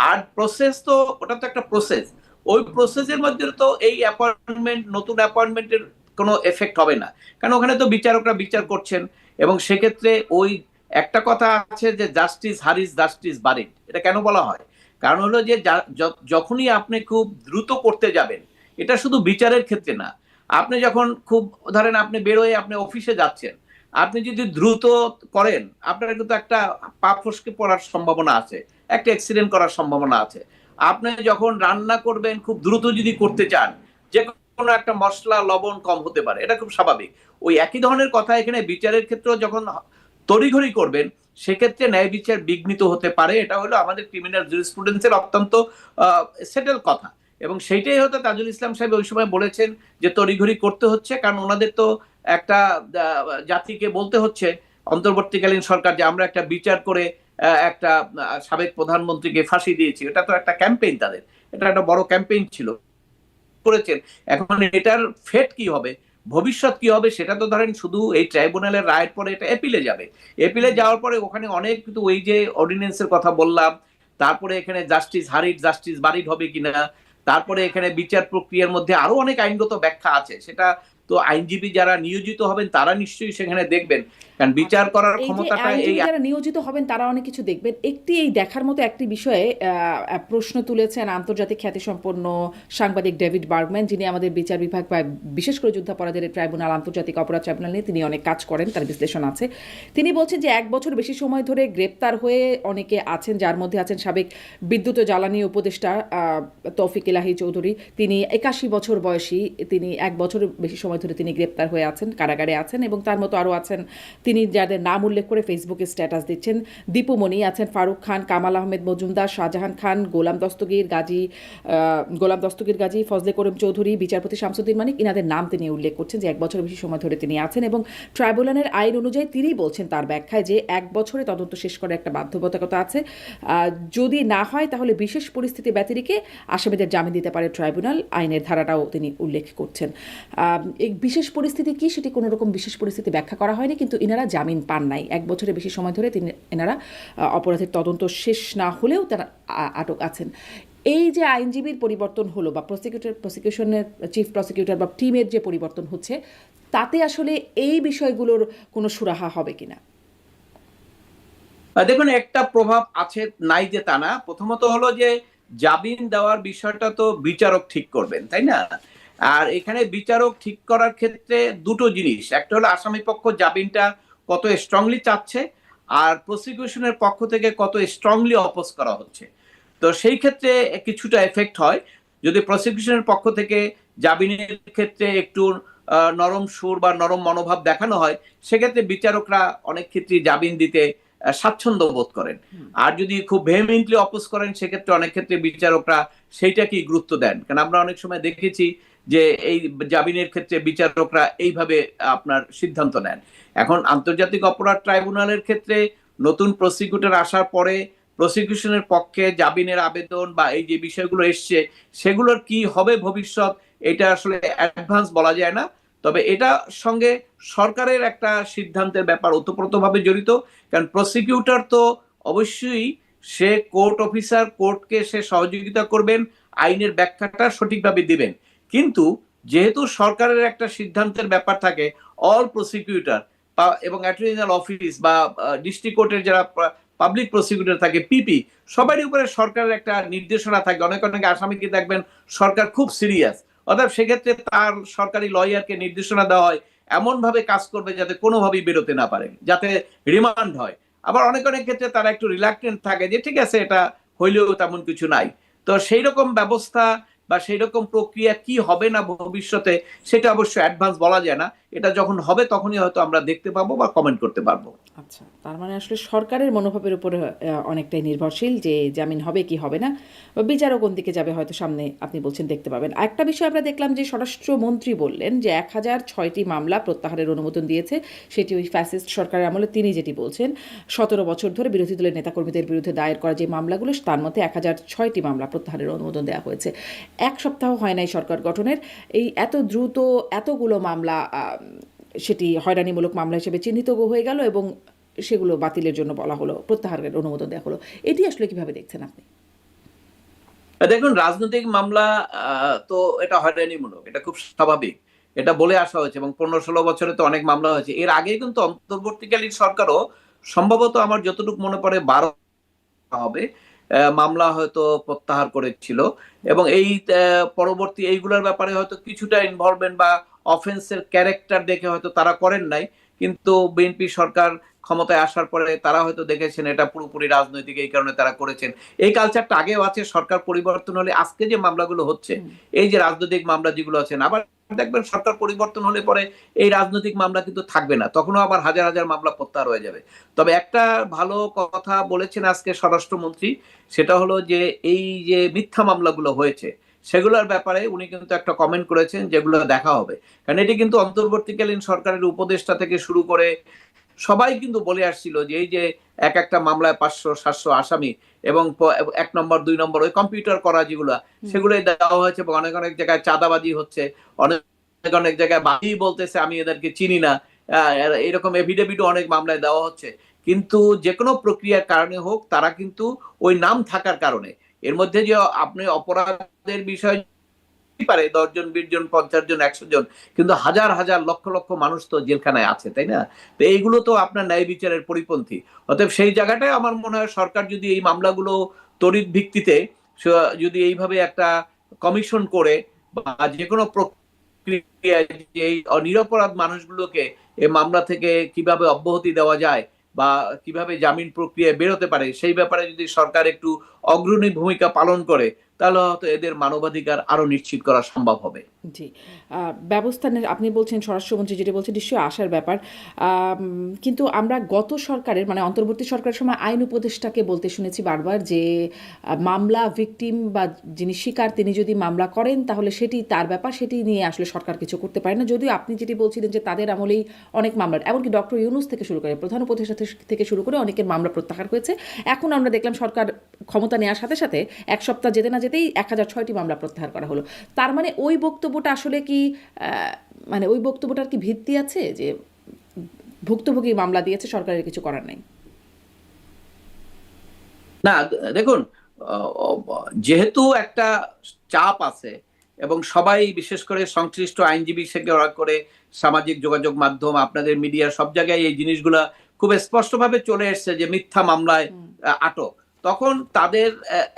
Speaker 2: আর প্রসেস তো ওটা তো একটা প্রসেস, ওই প্রসেসের মধ্যে তো এই অ্যাপয়েন্টমেন্ট, নতুন অ্যাপয়েন্টমেন্টের কোনো এফেক্ট হবে না, কারণ ওখানে তো বিচারকরা বিচার করছেন। এবং সেক্ষেত্রে ওই একটা কথা আছে যে জাস্টিস হারিস জাস্টিস বারিড, এটা কেন বলা হয়? কারণ হলো যে যখনই আপনি খুব দ্রুত করতে যাবেন, এটা শুধু বিচারের ক্ষেত্রে না, আপনি যখন খুব ধরেন আপনি বেরোয় আপনি অফিসে যাচ্ছেন, আপনি যদি দ্রুত করেন আপনার কিন্তু একটা পা ফসকে পড়ার সম্ভাবনা আছে, একটা অ্যাক্সিডেন্ট করার সম্ভাবনা আছে। আপনি যখন রান্না করবেন খুব দ্রুত যদি করতে চান, যে কোনো একটা মশলা লবণ কম হতে পারে, এটা খুব স্বাভাবিক। ওই একই ধরনের কথা এখানে বিচারের ক্ষেত্রেও যখন তড়িঘড়ি করবেন, সেক্ষেত্রে ন্যায় বিচার বিঘ্নিত হতে পারে। এটা হলো আমাদের ক্রিমিনাল জুরিসপ্রুডেন্সের অত্যন্ত সেটেল কথা। এবং সেইটাই হয়তো তাজুল ইসলাম সাহেব ওই সময় বলেছেন যে তড়িঘড়ি করতে হচ্ছে, কারণ ওনাদের তো একটা জাতিকে বলতে হচ্ছে, অন্তর্বর্তীকালীন সরকার, যে আমরা একটা বিচার করে একটা সাবেক প্রধানমন্ত্রীকে ফাঁসি দিয়েছি। এটা তো একটা ক্যাম্পেইন, তাদের এটা একটা বড় ক্যাম্পেইন ছিল, করেছেন। এখন এটার ফেট কি হবে, ভবিষ্যৎ কি হবে, সেটা তো ধরেন শুধু এই ট্রাইব্যুনালের রায়ের পরে এটা এপিলে যাবে। এপিলে যাওয়ার পরে ওখানে অনেক কিন্তু ওই যে অর্ডিন্যান্সের কথা বললাম, তারপরে এখানে জাস্টিস হারিড জাস্টিস বারিড হবে কিনা, তারপরে এখানে বিচার প্রক্রিয়ার মধ্যে আরো অনেক আইনগত ব্যাখ্যা আছে, সেটা তো আইনজীবী যারা নিয়োজিত হবেন তারা নিশ্চয়ই সেখানে দেখবেন, কারণ বিচার করার
Speaker 1: এই যে
Speaker 2: ক্ষমতাটা এই
Speaker 1: আইনজীবী যারা নিয়োজিত হবেন তারা অনেক কিছু দেখবেন। একটি এই দেখার মতো একটি বিষয়ে প্রশ্ন তুলেছেন আন্তর্জাতিক খ্যাতিসম্পন্ন সাংবাদিক ডেভিড বার্গম্যান, যিনি আমাদের বিচার বিভাগ বা বিশেষ করে যুদ্ধাপরাধের ট্রাইব্যুনাল, আন্তর্জাতিক অপরাধ ট্রাইব্যুনাল নিয়ে তিনি অনেক কাজ করেন, তার বিশ্লেষণ আছে। তিনি বলছেন যে 1 বছর বেশি সময় ধরে গ্রেপ্তার হয়ে অনেকে আছেন, যার মধ্যে আছেন সাবেক বিদ্যুৎ ও জ্বালানি উপদেষ্টা তৌফিক ইলাহি চৌধুরী। তিনি 81 বছর বয়সী, তিনি 1 বছর বেশি সময় ধরে তিনি গ্রেপ্তার হয়ে আছেন, কারাগারে আছেন। এবং তার মতো আরও আছেন তিনি যাদের নাম উল্লেখ করে ফেসবুকে স্ট্যাটাস দিচ্ছেন, দীপুমণি আছেন, ফারুক খান, কামাল আহমেদ মজুমদার, শাহজাহান খান, গোলাম দস্তগীর গাজী, ফজলে করিম চৌধুরী, বিচারপতি শামসুদ্দিন মানিক, ইনাদের নাম তিনি উল্লেখ করছেন যে 1 বছর বেশি সময় ধরে তিনি আছেন। এবং ট্রাইব্যুনালের আইন অনুযায়ী তিনি বলছেন তার ব্যাখ্যায় যে 1 বছরে তদন্ত শেষ করার একটা বাধ্যবাধকতা আছে। যদি না হয় তাহলে বিশেষ পরিস্থিতি ব্যতিরেকে আসামিদের জামিন দিতে পারে ট্রাইব্যুনাল, আইনের ধারাটাও তিনি উল্লেখ করছেন। এই বিশেষ পরিস্থিতি কি, সেটি কোনো রকম বিশেষ পরিস্থিতি ব্যাখ্যা করা হয়নি, কিন্তু ইনারা জামিন পান নাই। 1 বছরের বেশি সময় ধরে এনারা অপরাধের তদন্ত শেষ না হলেও তারা আটক আছেন। এই যে আইনজীবীর পরিবর্তন হলো বা প্রসিকিউশনের চিফ প্রসিকিউটর বা টিমের যে পরিবর্তন হচ্ছে, তাতে আসলে এই বিষয়গুলোর কোনো সুরাহা হবে কিনা?
Speaker 2: দেখুন, একটা প্রভাব আছে, নাই যে তা না। প্রথমত হলো যে জামিন দেওয়ার বিষয়টা তো বিচারক ঠিক করবেন, তাই না? আর এখানে বিচারক ঠিক করার ক্ষেত্রে দুটো জিনিস, একটা হলো আসামি পক্ষ জামিনটা কত স্ট্রংলি চাচ্ছে, আর প্রসিকিউশনের পক্ষ থেকে কত স্ট্রংলি অপোজ করা হচ্ছে। তো সেই ক্ষেত্রে কিছুটা এফেক্ট হয়। যদি প্রসিকিউশনের পক্ষ থেকে জামিনের ক্ষেত্রে একটু নরম সুর বা নরম মনোভাব দেখানো হয়, সেক্ষেত্রে বিচারকরা অনেক ক্ষেত্রে জামিন দিতে স্বাচ্ছন্দ্য বোধ করেন। আর যদি খুব ভেহেমেন্টলি অপোজ করেন, সেক্ষেত্রে অনেক ক্ষেত্রে বিচারকরা সেইটাকেই গুরুত্ব দেন। কারণ আমরা অনেক সময় দেখেছি যে এই জামিনের ক্ষেত্রে বিচারকরা এইভাবে আপনার সিদ্ধান্ত নেন। এখন আন্তর্জাতিক অপরাধ ট্রাইব্যুনালের ক্ষেত্রে নতুন প্রসিকিউটর আসার পরে প্রসিকিউশনের পক্ষে জামিনের আবেদন বা এই যে বিষয়গুলো এসছে, সেগুলোর কি হবে ভবিষ্যৎ, এটা আসলে অ্যাডভান্স বলা যায় না। তবে এটা সঙ্গে সরকারের একটা সিদ্ধান্তের ব্যাপার ওতপ্রোতভাবে জড়িত। কারণ প্রসিকিউটর তো অবশ্যই সে কোর্ট অফিসার, কোর্টকে সে সহযোগিতা করবেন, আইনের ব্যাখ্যাটা সঠিকভাবে দিবেন। কিন্তু যেহেতু সরকারের একটা সিদ্ধান্তের ব্যাপার থাকে, অল প্রসিকিউটর এবং অ্যাটর্নি জেনারেল অফিস বা ডিস্ট্রিক্ট কোর্টের যারা পাবলিক প্রসিকিউটর থাকে, পিপি, সবারই উপরে সরকারের একটা নির্দেশনা থাকে। অনেক আসামিকে দেখবেন সরকার খুব সিরিয়াস, অর্থাৎ সেক্ষেত্রে তার সরকারি লয়ারকে নির্দেশনা দেওয়া হয় এমন ভাবে কাজ করবে যাতে কোনোভাবেই বেরোতে না পারে, যাতে রিমান্ড হয়। আবার অনেক ক্ষেত্রে তারা একটু রিলাক্টেন্ট থাকে যে ঠিক আছে, এটা হইলেও তেমন কিছু নাই। তো সেই রকম ব্যবস্থা বা সেই রকম প্রক্রিয়া কি হবে না ভবিষ্যতে, সেটা অবশ্য অ্যাডভান্স বলা যায় না। এটা যখন হবে তখনই হয়তো আমরা দেখতে পাবো বা কমেন্ট করতে পারবো।
Speaker 1: আচ্ছা, তার মানে আসলে সরকারের মনোভাবের উপরে অনেকটাই নির্ভরশীল যে জামিন হবে কি হবে না, বা বিচারও কোন দিকে যাবে হয়তো সামনে আপনি বলছেন দেখতে পাবেন। একটা বিষয় আমরা দেখলাম যে স্বরাষ্ট্রমন্ত্রী বললেন যে 1006টি মামলা প্রত্যাহারের অনুমোদন দিয়েছে, সেটি ওই ফ্যাসিস্ট সরকারের আমলে তিনি যেটি বলছেন 17 বছর ধরে বিরোধী দলের নেতাকর্মীদের বিরুদ্ধে দায়ের করা যে মামলাগুলো, তার মধ্যে 1006টি মামলা প্রত্যাহারের অনুমোদন দেওয়া হয়েছে। 1 সপ্তাহ হয় নাই সরকার গঠনের, এই এত দ্রুত এতগুলো মামলা সেটি হয়রানিমূলক মামলা হিসেবে চিহ্নিত হয়ে গেল এবং সেগুলো বাতিলের জন্য বলা হলো, প্রত্যাহারের অনুমোদন দেওয়া হলো। এটি আসলে কিভাবে দেখছেন আপনি?
Speaker 2: দেখুন, রাজনৈতিক মামলা তো এটা হয়রানিমূলক, এটা খুব স্বাভাবিক, এটা বলে আসা হয়েছে এবং 15-16 বছরে তো অনেক মামলা হয়েছে। এর আগে কিন্তু অন্তর্বর্তীকালীন সরকারও সম্ভবত আমার যতটুকু মনে পড়ে 12 হবে মামলা হয়তো প্রত্যাহার করেছিল এবং এই পরবর্তী এইগুলোর ব্যাপারে হয়তো কিছুটা ইনভলভমেন্ট বা অফেন্সের ক্যারেক্টার দেখে হয়তো তারা করেন নাই, কিন্তু বিএনপি সরকার ক্ষমতায় আসার পরে তারা হয়তো দেখেছেন এটা পুরোপুরি রাজনৈতিক, এই কারণে তারা করেছেন। এই কালচারটা আগেও আছে, সরকার পরিবর্তন হলে আজকে যে মামলাগুলো হচ্ছে, এই যে রাজনৈতিক মামলা যেগুলো আছেন, আবার দেখবেন সরকার পরিবর্তন হলে পরে এই রাজনৈতিক মামলা কিন্তু থাকবে না, তখনও আবার হাজার হাজার মামলা প্রত্যাহার হয়ে যাবে। তবে একটা ভালো কথা বলেছেন আজকে স্বরাষ্ট্রমন্ত্রী, সেটা হলো যে এই যে মিথ্যা মামলাগুলো হয়েছে সেগুলোর ব্যাপারে উনি কিন্তু একটা কমেন্ট করেছেন যেগুলো দেখা হবে। কারণ এটি কিন্তু অন্তর্বর্তীকালীন সরকারের উপদেষ্টা থেকে শুরু করে সবাই কিন্তু বলে আসছিল যে এই যে এক একটা মামলায় 500-700 আসামি এবং 1 নম্বর 2 নম্বর ওই কম্পিউটার করা যেগুলো, সেগুলোই দেওয়া হয়েছে এবং অনেক অনেক জায়গায় চাঁদাবাজি হচ্ছে, অনেক অনেক জায়গায় বাদী বলতেছে আমি এদেরকে চিনি না, এরকম এফিডেভিটও অনেক মামলায় দেওয়া হচ্ছে। কিন্তু যে কোনো প্রক্রিয়ার কারণে হোক, তারা কিন্তু ওই নাম থাকার কারণে এর মধ্যে যে আপনি অপরাধের বিষয় পারে 10 জন 20 জন 50 জন 100 জন, কিন্তু হাজার হাজার লক্ষ লক্ষ মানুষ তো জেলখানায় আছে, তাই না? তো এইগুলো তো আপনার ন্যায় বিচারের পরিপন্থী। অতএব সেই জায়গাটায় আমার মনে হয় সরকার যদি এই মামলাগুলো তড়িৎ ভিত্তিতে যদি এইভাবে একটা কমিশন করে বা যে কোনো প্রক্রিয়ায় যে এই নিরপরাধ মানুষগুলোকে এই মামলা থেকে কিভাবে অব্যাহতি দেওয়া যায় বা কিভাবে জামিন প্রক্রিয়ায় বেরোতে পারে, সেই ব্যাপারে যদি সরকার একটু অগ্রণী ভূমিকা পালন করে, তাহলে হয়তো এদের মানবাধিকার আরো নিশ্চিত করা সম্ভব হবে।
Speaker 1: জি। ব্যবস্থা আপনি বলছেন স্বরাষ্ট্রমন্ত্রী যেটা বলছেন নিশ্চয়ই আশার ব্যাপার। কিন্তু আমরা গত সরকারের মানে অন্তর্বর্তী সরকারের সময় আইন উপদেষ্টাকে বলতে শুনেছি বারবার যে মামলা ভিকটিম বা যিনি শিকার তিনি যদি মামলা করেন তাহলে সেটি তার ব্যাপার, সেটি নিয়ে আসলে সরকার কিছু করতে পারে না। যদিও আপনি যেটি বলছিলেন যে তাদের আমলেই অনেক মামলা, এমনকি ডক্টর ইউনূস থেকে শুরু করে প্রধান উপদেষ্টা থেকে শুরু করে অনেকের মামলা প্রত্যাহার হয়েছে। এখন আমরা দেখলাম সরকার ক্ষমতা নেওয়ার সাথে সাথে এক সপ্তাহ যেতে না যেতেই 1006টি মামলা প্রত্যাহার করা হলো। তার মানে ওই বক্তব্যটা আসলে কি মানে ওই বক্তব্যটার কি ভিত্তি আছে যে ভুক্তভোগী মামলা দিয়েছে সরকারের কিছু করার নাই?
Speaker 2: না, দেখুন, যেহেতু একটা চাপ আছে এবং সবাই বিশেষ করে সংশ্লিষ্ট আইনজীবী থেকে করে সামাজিক যোগাযোগ মাধ্যম আপনাদের মিডিয়া সব জায়গায় এই জিনিসগুলা খুব স্পষ্টভাবে চলে এসছে যে মিথ্যা মামলায় আটক, তখন তাদের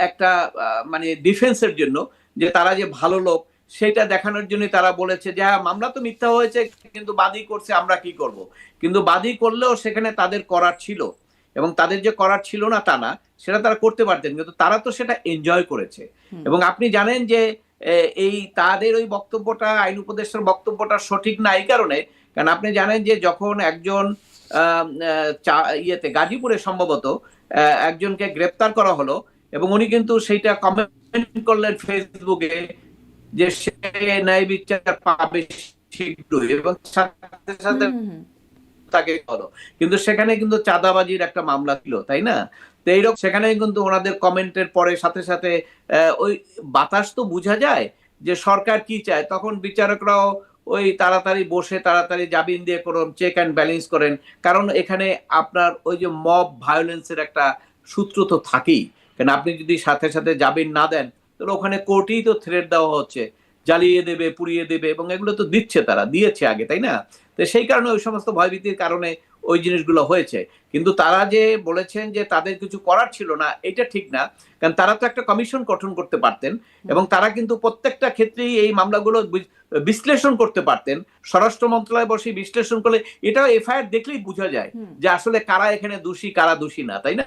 Speaker 2: একটা মানে ডিফেন্সের জন্য যে তারা যে ভালো লোক সেটা দেখানোর জন্য তারা বলেছে যে হ্যাঁ মামলা তো মিথ্যা হয়েছে কিন্তু বাদী করছে, আমরা কি করব। কিন্তু বাদী করলেও সেখানে তাদের করার ছিল এবং তাদের যে করার ছিল না তা না, সেটা তারা করতে পারতেন, কিন্তু তারা তো সেটা এনজয় করেছে। এবং আপনি জানেন যে এই তাদের ওই বক্তব্যটা আইন উপদেষ্টার বক্তব্যটা সঠিক না এই কারণে, কারণ আপনি জানেন যে যখন একজন ইয়েতে গাজীপুরে সম্ভবত একজনকে গ্রেপ্তার করা হলো এবং উনি কিন্তু সেইটা কমেন্ট করলেন ফেসবুকে যে সে ন্যায় বিচার পাবে শীঘ্রই এবং সাথে সাথে তাকে হলো, কিন্তু সেখানে কিন্তু চাঁদাবাজির একটা মামলা ছিল, তাই না? তো এইরকম সেখানে কিন্তু ওনাদের কমেন্টের পরে সাথে সাথে ওই বাতাস তো বোঝা যায় যে সরকার কি চায়, তখন বিচারকরাও ওই তাড়াতাড়ি বসে তাড়াতাড়ি জামিন দিয়ে করুন, চেক অ্যান্ড ব্যালেন্স করেন। কারণ এখানে আপনার ওই যে মব ভায়োলেন্সের একটা সূত্র তো থাকেই, কারণ আপনি যদি সাথে সাথে জামিন না দেন তাহলে ওখানে কোর্টেই তো থ্রেট দেওয়া হচ্ছে, জ্বালিয়ে দেবে পুড়িয়ে দেবে, এবং এগুলো তো দিচ্ছে, তারা দিয়েছে আগে, তাই না? তো সেই কারণে ওই সমস্ত ভয়ভীতির কারণে ওই জিনিসগুলো হয়েছে। কিন্তু তারা যে বলেছেন যে তাদের কিছু করার ছিল না, এটা ঠিক না, কারণ তারা তো একটা কমিশন গঠন করতে পারতেন এবং তারা কিন্তু প্রত্যেকটা ক্ষেত্রেই এই মামলাগুলো বিশ্লেষণ করতে পারতেন। স্বরাষ্ট্র মন্ত্রণালয় বসে বিশ্লেষণ করলে এটাও এফআইআর দেখলেই বোঝা যায় যে আসলে কারা এখানে দোষী কারা দোষী না, তাই না?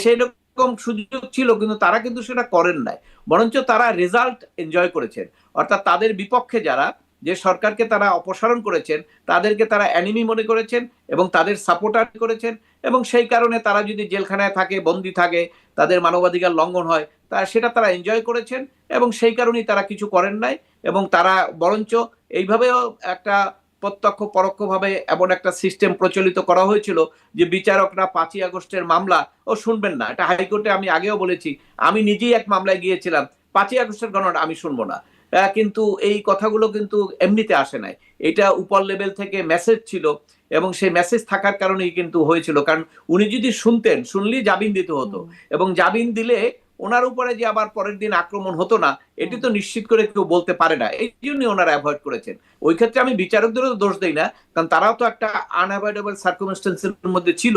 Speaker 2: সেই রকম সুযোগ ছিল কিন্তু তারা কিন্তু সেটা করেন নাই, বরঞ্চ তারা রেজাল্ট এনজয় করেছেন। অর্থাৎ তাদের বিপক্ষে যারা যে সরকারকে তারা অপসারণ করেছেন তাদেরকে তারা অ্যানিমি মনে করেছেন এবং তাদের সাপোর্টার করেছেন, এবং সেই কারণে তারা যদি জেলখানায় থাকে, বন্দী থাকে, তাদের মানবাধিকার লঙ্ঘন হয়, তা সেটা তারা এনজয় করেছেন এবং সেই কারণেই তারা কিছু করেন নাই। এবং তারা বরঞ্চ এইভাবেও একটা প্রত্যক্ষ পরোক্ষভাবে এমন একটা সিস্টেম প্রচলিত করা হয়েছিল যে বিচারকরা 5ই আগস্টের মামলা ও শুনবেন না, এটা হাইকোর্টে আমি আগেও বলেছি, আমি নিজেই এক মামলায় গিয়েছিলাম, 5ই আগস্টের গণনা আমি শুনবো না। কিন্তু এই কথাগুলো কিন্তু এমনিতে আসে নাই, এটা উপর লেভেল থেকে মেসেজ ছিল এবং সেই মেসেজ থাকার কারণেই কিন্তু হয়েছিল। কারণ উনি যদি শুনতেন, শুনলেই জামিন দিতে হতো এবং জামিন দিলে ওনার উপরে যে আবার পরের দিন আক্রমণ হতো না, এটি তো নিশ্চিত করে কেউ বলতে পারে না। এই জন্য ওনারা অ্যাভয়েড করেছেন। ওই ক্ষেত্রে আমি বিচারকদেরও দোষ দেই না, কারণ তারাও তো একটা আনঅ্যাভয়েডেবল সার্কামস্টেন্সের মধ্যে ছিল।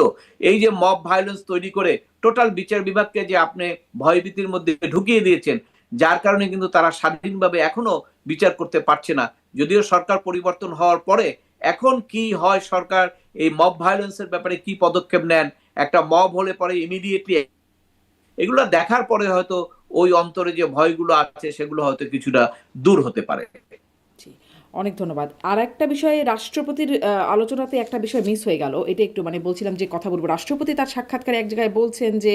Speaker 2: এই যে মব ভায়োলেন্স তৈরি করে টোটাল বিচার বিভাগকে যে আপনি ভয়ভীতির মধ্যে ঢুকিয়ে দিয়েছেন, যার কারণে কিন্তু তারা স্বাধীনভাবে এখনো বিচার করতে পারছে না। যদিও সরকার পরিবর্তন হওয়ার পরে এখন কি হয়, সরকার এই মব ভায়োলেন্সের ব্যাপারে কি পদক্ষেপ নেন, একটা মব হলে পরে ইমিডিয়েটলি এগুলো দেখার পরে হয়তো ওই অন্তরে যে ভয়গুলো আছে সেগুলো হয়তো কিছুটা দূর হতে পারে।
Speaker 1: জি, অনেক ধন্যবাদ। আর একটা বিষয়ে রাষ্ট্রপতির আলোচনাতে একটা বিষয় মিস হয়ে গেল, এটা একটু মানে বলছিলাম যে কথা বলবো। রাষ্ট্রপতি তার সাক্ষাৎকারে এক জায়গায় বলছেন যে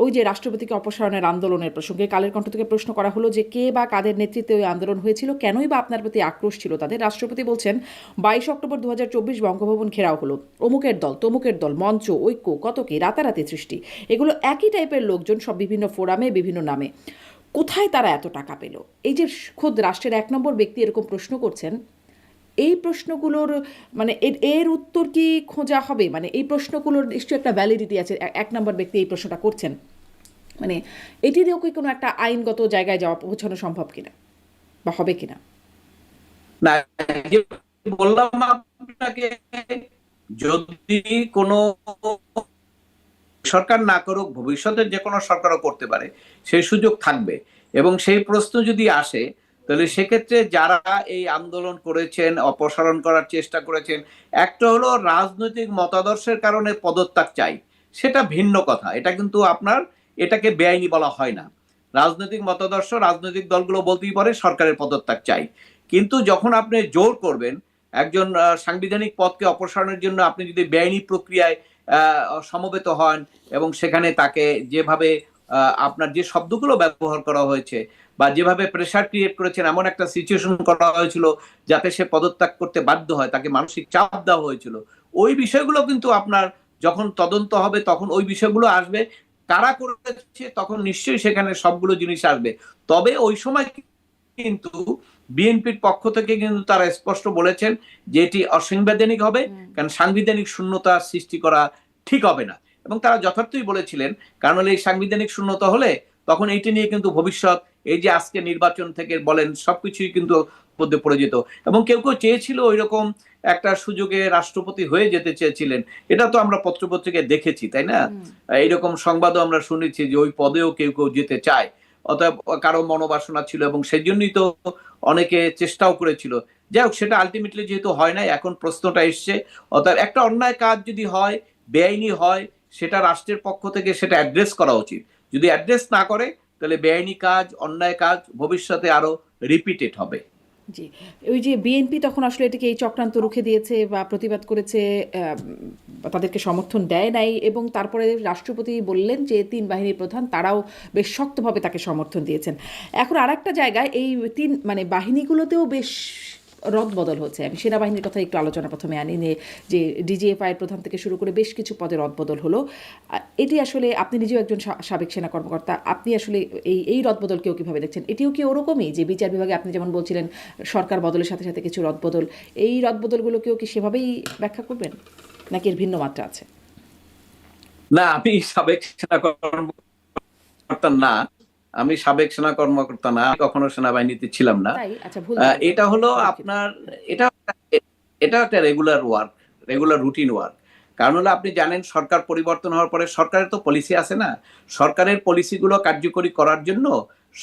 Speaker 1: ওই যে রাষ্ট্রপতিকে অপসারণের আন্দোলনের প্রসঙ্গে কালের কণ্ঠ থেকে প্রশ্ন করা হলো যে কে বা কাদের নেতৃত্বে ওই আন্দোলন হয়েছিল, কেনই বা আপনার প্রতি আক্রোশ ছিল তাদের। রাষ্ট্রপতি বলছেন 22 অক্টোবর 2024 বঙ্গভবন ঘেরাও হলো, অমুকের দল তমুকের দল, মঞ্চ, ঐক্য, কত কি রাতারাতি সৃষ্টি, এগুলো একই টাইপের লোকজন, সব বিভিন্ন ফোরামে বিভিন্ন নামে। কোথায় তারা এত টাকা পেল? এই যে খোদ রাষ্ট্রের 1 নম্বর ব্যক্তি এরকম প্রশ্ন করছেন, এই প্রশ্নগুলোর মানে এর উত্তর কি খোঁজা হবে? মানে এই প্রশ্নগুলোর নিশ্চয়ই একটা ভ্যালিডিটি আছে। 1 নম্বর ব্যক্তি এই প্রশ্নটা করছেন, মানে এটিরও কি কোনো একটা আইনগত জায়গায় যাওয়া পৌঁছানো সম্ভব কিনা বা হবে কিনা?
Speaker 2: না, এই যে বললাম আপনাকে, যদি কোনো সরকার না করুক, ভবিষ্যতে যে কোনো সরকারও করতে পারে, সেই সুযোগ থাকবে। এবং সেই প্রশ্ন যদি আসে, তাহলে সেক্ষেত্রে যারা এই আন্দোলন করেছেন, অপসারণ করার চেষ্টা করেছেন, একটা হলো রাজনৈতিক মতাদর্শের কারণে পদত্যাগ চাই, সেটা ভিন্ন কথা। এটা কিন্তু আপনার এটাকে বেআইনি বলা হয় না। রাজনৈতিক মতাদর্শ রাজনৈতিক দলগুলো বলতেই পারে সরকারের পদত্যাগ চাই। কিন্তু যখন আপনি জোর করবেন একজন সাংবিধানিক পদকে অপসারণের জন্য, আপনি যদি বেআইনি প্রক্রিয়ায় সমবেত হন এবং সেখানে তাকে যেভাবে আপনার যে শব্দগুলো ব্যবহার করা হয়েছে বা যেভাবে প্রেসার ক্রিয়েট করেছেন, এমন একটা সিচুয়েশন করা হয়েছিল যাতে সে পদত্যাগ করতে বাধ্য হয়, তাকে মানসিক চাপ দেওয়া হয়েছিল, ওই বিষয়গুলো কিন্তু আপনার যখন তদন্ত হবে তখন ওই বিষয়গুলো আসবে। কারা করেছে তখন নিশ্চয়ই সেখানে সবগুলো জিনিস আসবে। তবে ওই সময় কিন্তু বিএনপির পক্ষ থেকে কিন্তু তারা স্পষ্ট বলেছেন যে এটি অসাংবিধানিক হবে, কারণ সাংবিধানিক শূন্যতা সৃষ্টি করা ঠিক হবে না। এবং তারা যথার্থই বলেছিলেন, কারণ এই সাংবিধানিক শূন্যতা হলে তখন এইটি নিয়ে কিন্তু ভবিষ্যৎ এই যে আজকে নির্বাচন থেকে বলেন সবকিছুই কিন্তু মধ্যে পড়ে যেত। এবং কেউ কেউ চেয়েছিল ওই রকম একটা সুযোগে রাষ্ট্রপতি হয়ে যেতে চেয়েছিলেন। এটা তো আমরা পত্রপত্রিকায় দেখেছি, তাই না? এইরকম সংবাদও আমরা শুনেছি যে ওই পদেও কেউ কেউ যেতে চায়। অতএব কারো মনোবাসনা ছিল এবং সেই জন্যই তো অনেকে চেষ্টাও করেছিল। যাই হোক, সেটা আলটিমেটলি যেহেতু হয় নাই, এখন প্রশ্নটা এসছে। অতএব একটা অন্যায় কাজ যদি হয়, বেআইনি হয়, সেটা রাষ্ট্রের পক্ষ থেকে সেটা অ্যাড্রেস করা উচিত। যদি অ্যাড্রেস না করে, তাহলে বেআইনি কাজ, অন্যায় কাজ ভবিষ্যতে আরো রিপিটেড হবে।
Speaker 1: জি, ওই যে বিএনপি তখন আসলে এটাকে এই চক্রান্ত রুখে দিয়েছে বা প্রতিবাদ করেছে, তাদেরকে সমর্থন দেয় নাই, এবং তারপরে রাষ্ট্রপতি বললেন যে 3 বাহিনীর প্রধান তারাও বেশ শক্তভাবে তাকে সমর্থন দিয়েছেন। এখন আর একটা জায়গায় এই মানে বাহিনীগুলোতেও বেশ রদবদল হচ্ছে। আমি সেনাবাহিনীর কথা একটু আলোচনা প্রথমে আনি, যে ডিজিএফআই এর প্রধান থেকে শুরু করে বেশ কিছু পদে রদবদল হলো। এটি আসলে আপনি নিজেও একজন সাবেক সেনা কর্মকর্তা, আপনি আসলে এই রদবদলকেও কীভাবে দেখছেন? এটিও কি ওরকমই যে বিচার বিভাগে আপনি যেমন বলছিলেন সরকার বদলের সাথে সাথে কিছু রদবদল, এই রদবদলগুলোকেও কি সেভাবেই ব্যাখ্যা করবেন, নাকি এর ভিন্ন মাত্রা আছে?
Speaker 2: না, আমি সাবেক সেনা কর্মকর্তা না। আমি সাবেক সেনা কর্মকর্তা না, আমি কখনো সেনাবাহিনীতে ছিলাম না।
Speaker 1: তাই? আচ্ছা, ভুল।
Speaker 2: এটা হলো আপনার, এটা এটা একটা regular work, regular routine work. কারণ হলো আপনি জানেন সরকার পরিবর্তন হওয়ার পরে সরকারের তো পলিসি আছে না, সরকারের পলিসিগুলো কার্যকরী করার জন্য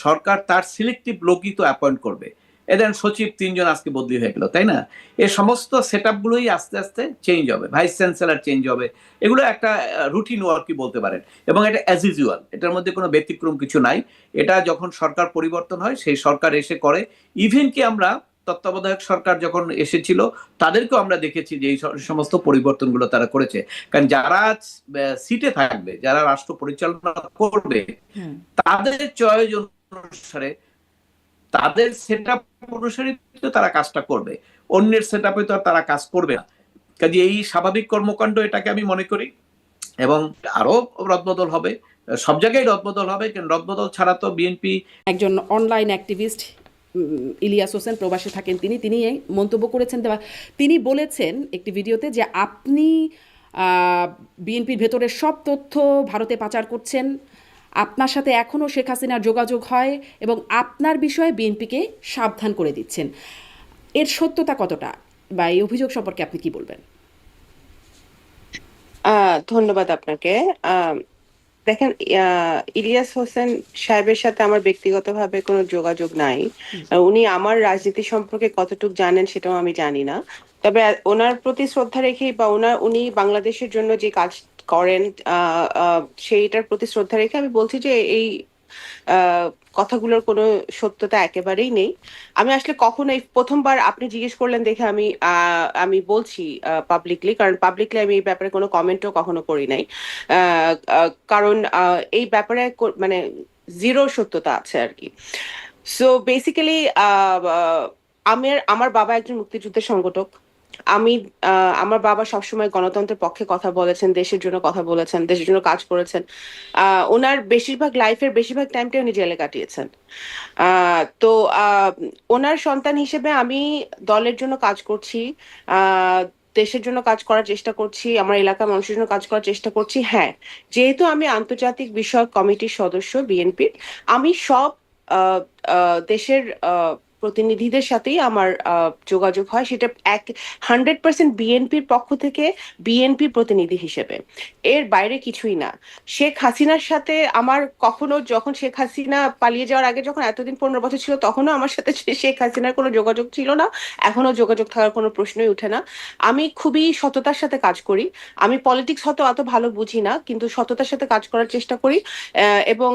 Speaker 2: সরকার তার সিলেক্টিভ লোকই তো অ্যাপয়েন্ট করবে। এদের সচিব 3 জন আজকে বদলি হয়ে গেল, তাই না? এই সমস্ত সেট আপগুলোই আস্তে আস্তে চেঞ্জ হবে, ভাইস চ্যান্সেলর চেঞ্জ হবে। এগুলো একটা রুটিন ওয়ার্কই বলতে পারেন, এবং এটা অ্যাজ ইউজুয়াল, এটার মধ্যে কোনো ব্যতিক্রম কিছু নাই। এটা যখন সরকার পরিবর্তন হয় সেই সরকার এসে করে। ইভেন কি আমরা তত্ত্বাবধায়ক সরকার যখন এসেছিল তাদেরকেও আমরা দেখেছি যে এই সমস্ত পরিবর্তনগুলো তারা করেছে। কারণ যারা সিটে থাকবে, যারা রাষ্ট্র পরিচালনা করবে, তাদের চয়েস অনুসারে, তাদের সেট আপ অনুসারে তারা কাজটা করবে, অন্যের সেট আপে তো তারা কাজ করবে না। কাজে এই স্বাভাবিক কর্মকাণ্ড, এটাকে আমি মনে করি। এবং আরো রদবদল হবে, সব জায়গায় রদবদল হবে, কারণ রদবদল ছাড়া তো বিএনপি।
Speaker 1: একজন অনলাইন অ্যাক্টিভিস্ট ইলিয়াস হোসেন, প্রবাসে থাকেন তিনি মন্তব্য করেছেন, তিনি বলেছেন একটি ভিডিওতে যে আপনি বিএনপির ভেতরের সব তথ্য ভারতে পাচার করছেন, আপনার সাথে এখনও শেখ হাসিনার যোগাযোগ হয় এবং আপনার বিষয়ে বিএনপিকে সাবধান করে দিচ্ছেন। এর সত্যতা কতটা, বা এই অভিযোগ সম্পর্কে আপনি কি বলবেন?
Speaker 3: ধন্যবাদ আপনাকে। আহ, দেখেন, ইলিয়াস হোসেন সাহেবের সাথে আমার ব্যক্তিগতভাবে কোনো যোগাযোগ নাই। উনি আমার রাজনীতি সম্পর্কে কতটুকু জানেন সেটাও আমি জানি না। তবে ওনার প্রতি শ্রদ্ধা রেখেই বা উনি বাংলাদেশের জন্য যে কাজ করেন, সেইটার প্রতি শ্রদ্ধা রেখে আমি বলছি যে এই আহ কথাগুলোর কোনো সত্যতা একেবারেই নেই। আমি আসলে কখনো এই প্রথমবার আপনি জিজ্ঞেস করলেন দেখে আমি বলছি পাবলিকলি, কারণ পাবলিকলি আমি এই ব্যাপারে কোনো কমেন্টও কখনো করি নাই। কারণ এই ব্যাপারে মানে জিরো সত্যতা আছে আর কি। সো বেসিক্যালি আমার বাবা একজন মুক্তিযুদ্ধের সংগঠক। আমি আমার বাবা সবসময় গণতন্ত্রের পক্ষে কথা বলেছেন, দেশের জন্য কথা বলেছেন, দেশের জন্য কাজ করেছেন। ওনার বেশিরভাগ বেশিরভাগ টাইমটা উনি জেলে কাটিয়েছেন। তো ওনার সন্তান হিসেবে আমি দলের জন্য কাজ করছি, আহ দেশের জন্য কাজ করার চেষ্টা করছি, আমার এলাকার মানুষের জন্য কাজ করার চেষ্টা করছি। হ্যাঁ, যেহেতু আমি আন্তর্জাতিক বিষয়ক কমিটির সদস্য বিএনপির, আমি সব আহ, দেশের প্রতিনিধিদের সাথেই আমার যোগাযোগ হয়, সেটা 100% বিএনপির পক্ষ থেকে, বিএনপি প্রতিনিধি হিসেবে, এর বাইরে কিছুই না। শেখ হাসিনার সাথে আমার কখনো, যখন শেখ হাসিনা পালিয়ে যাওয়ার আগে, যখন এতদিন 15 বছর ছিল, তখনও আমার সাথে শেখ হাসিনার কোনো যোগাযোগ ছিল না, এখনো যোগাযোগ থাকার কোনো প্রশ্নই উঠে না। আমি খুবই সততার সাথে কাজ করি। আমি পলিটিক্স হয়তো অত ভালো বুঝি না, কিন্তু সততার সাথে কাজ করার চেষ্টা করি। এবং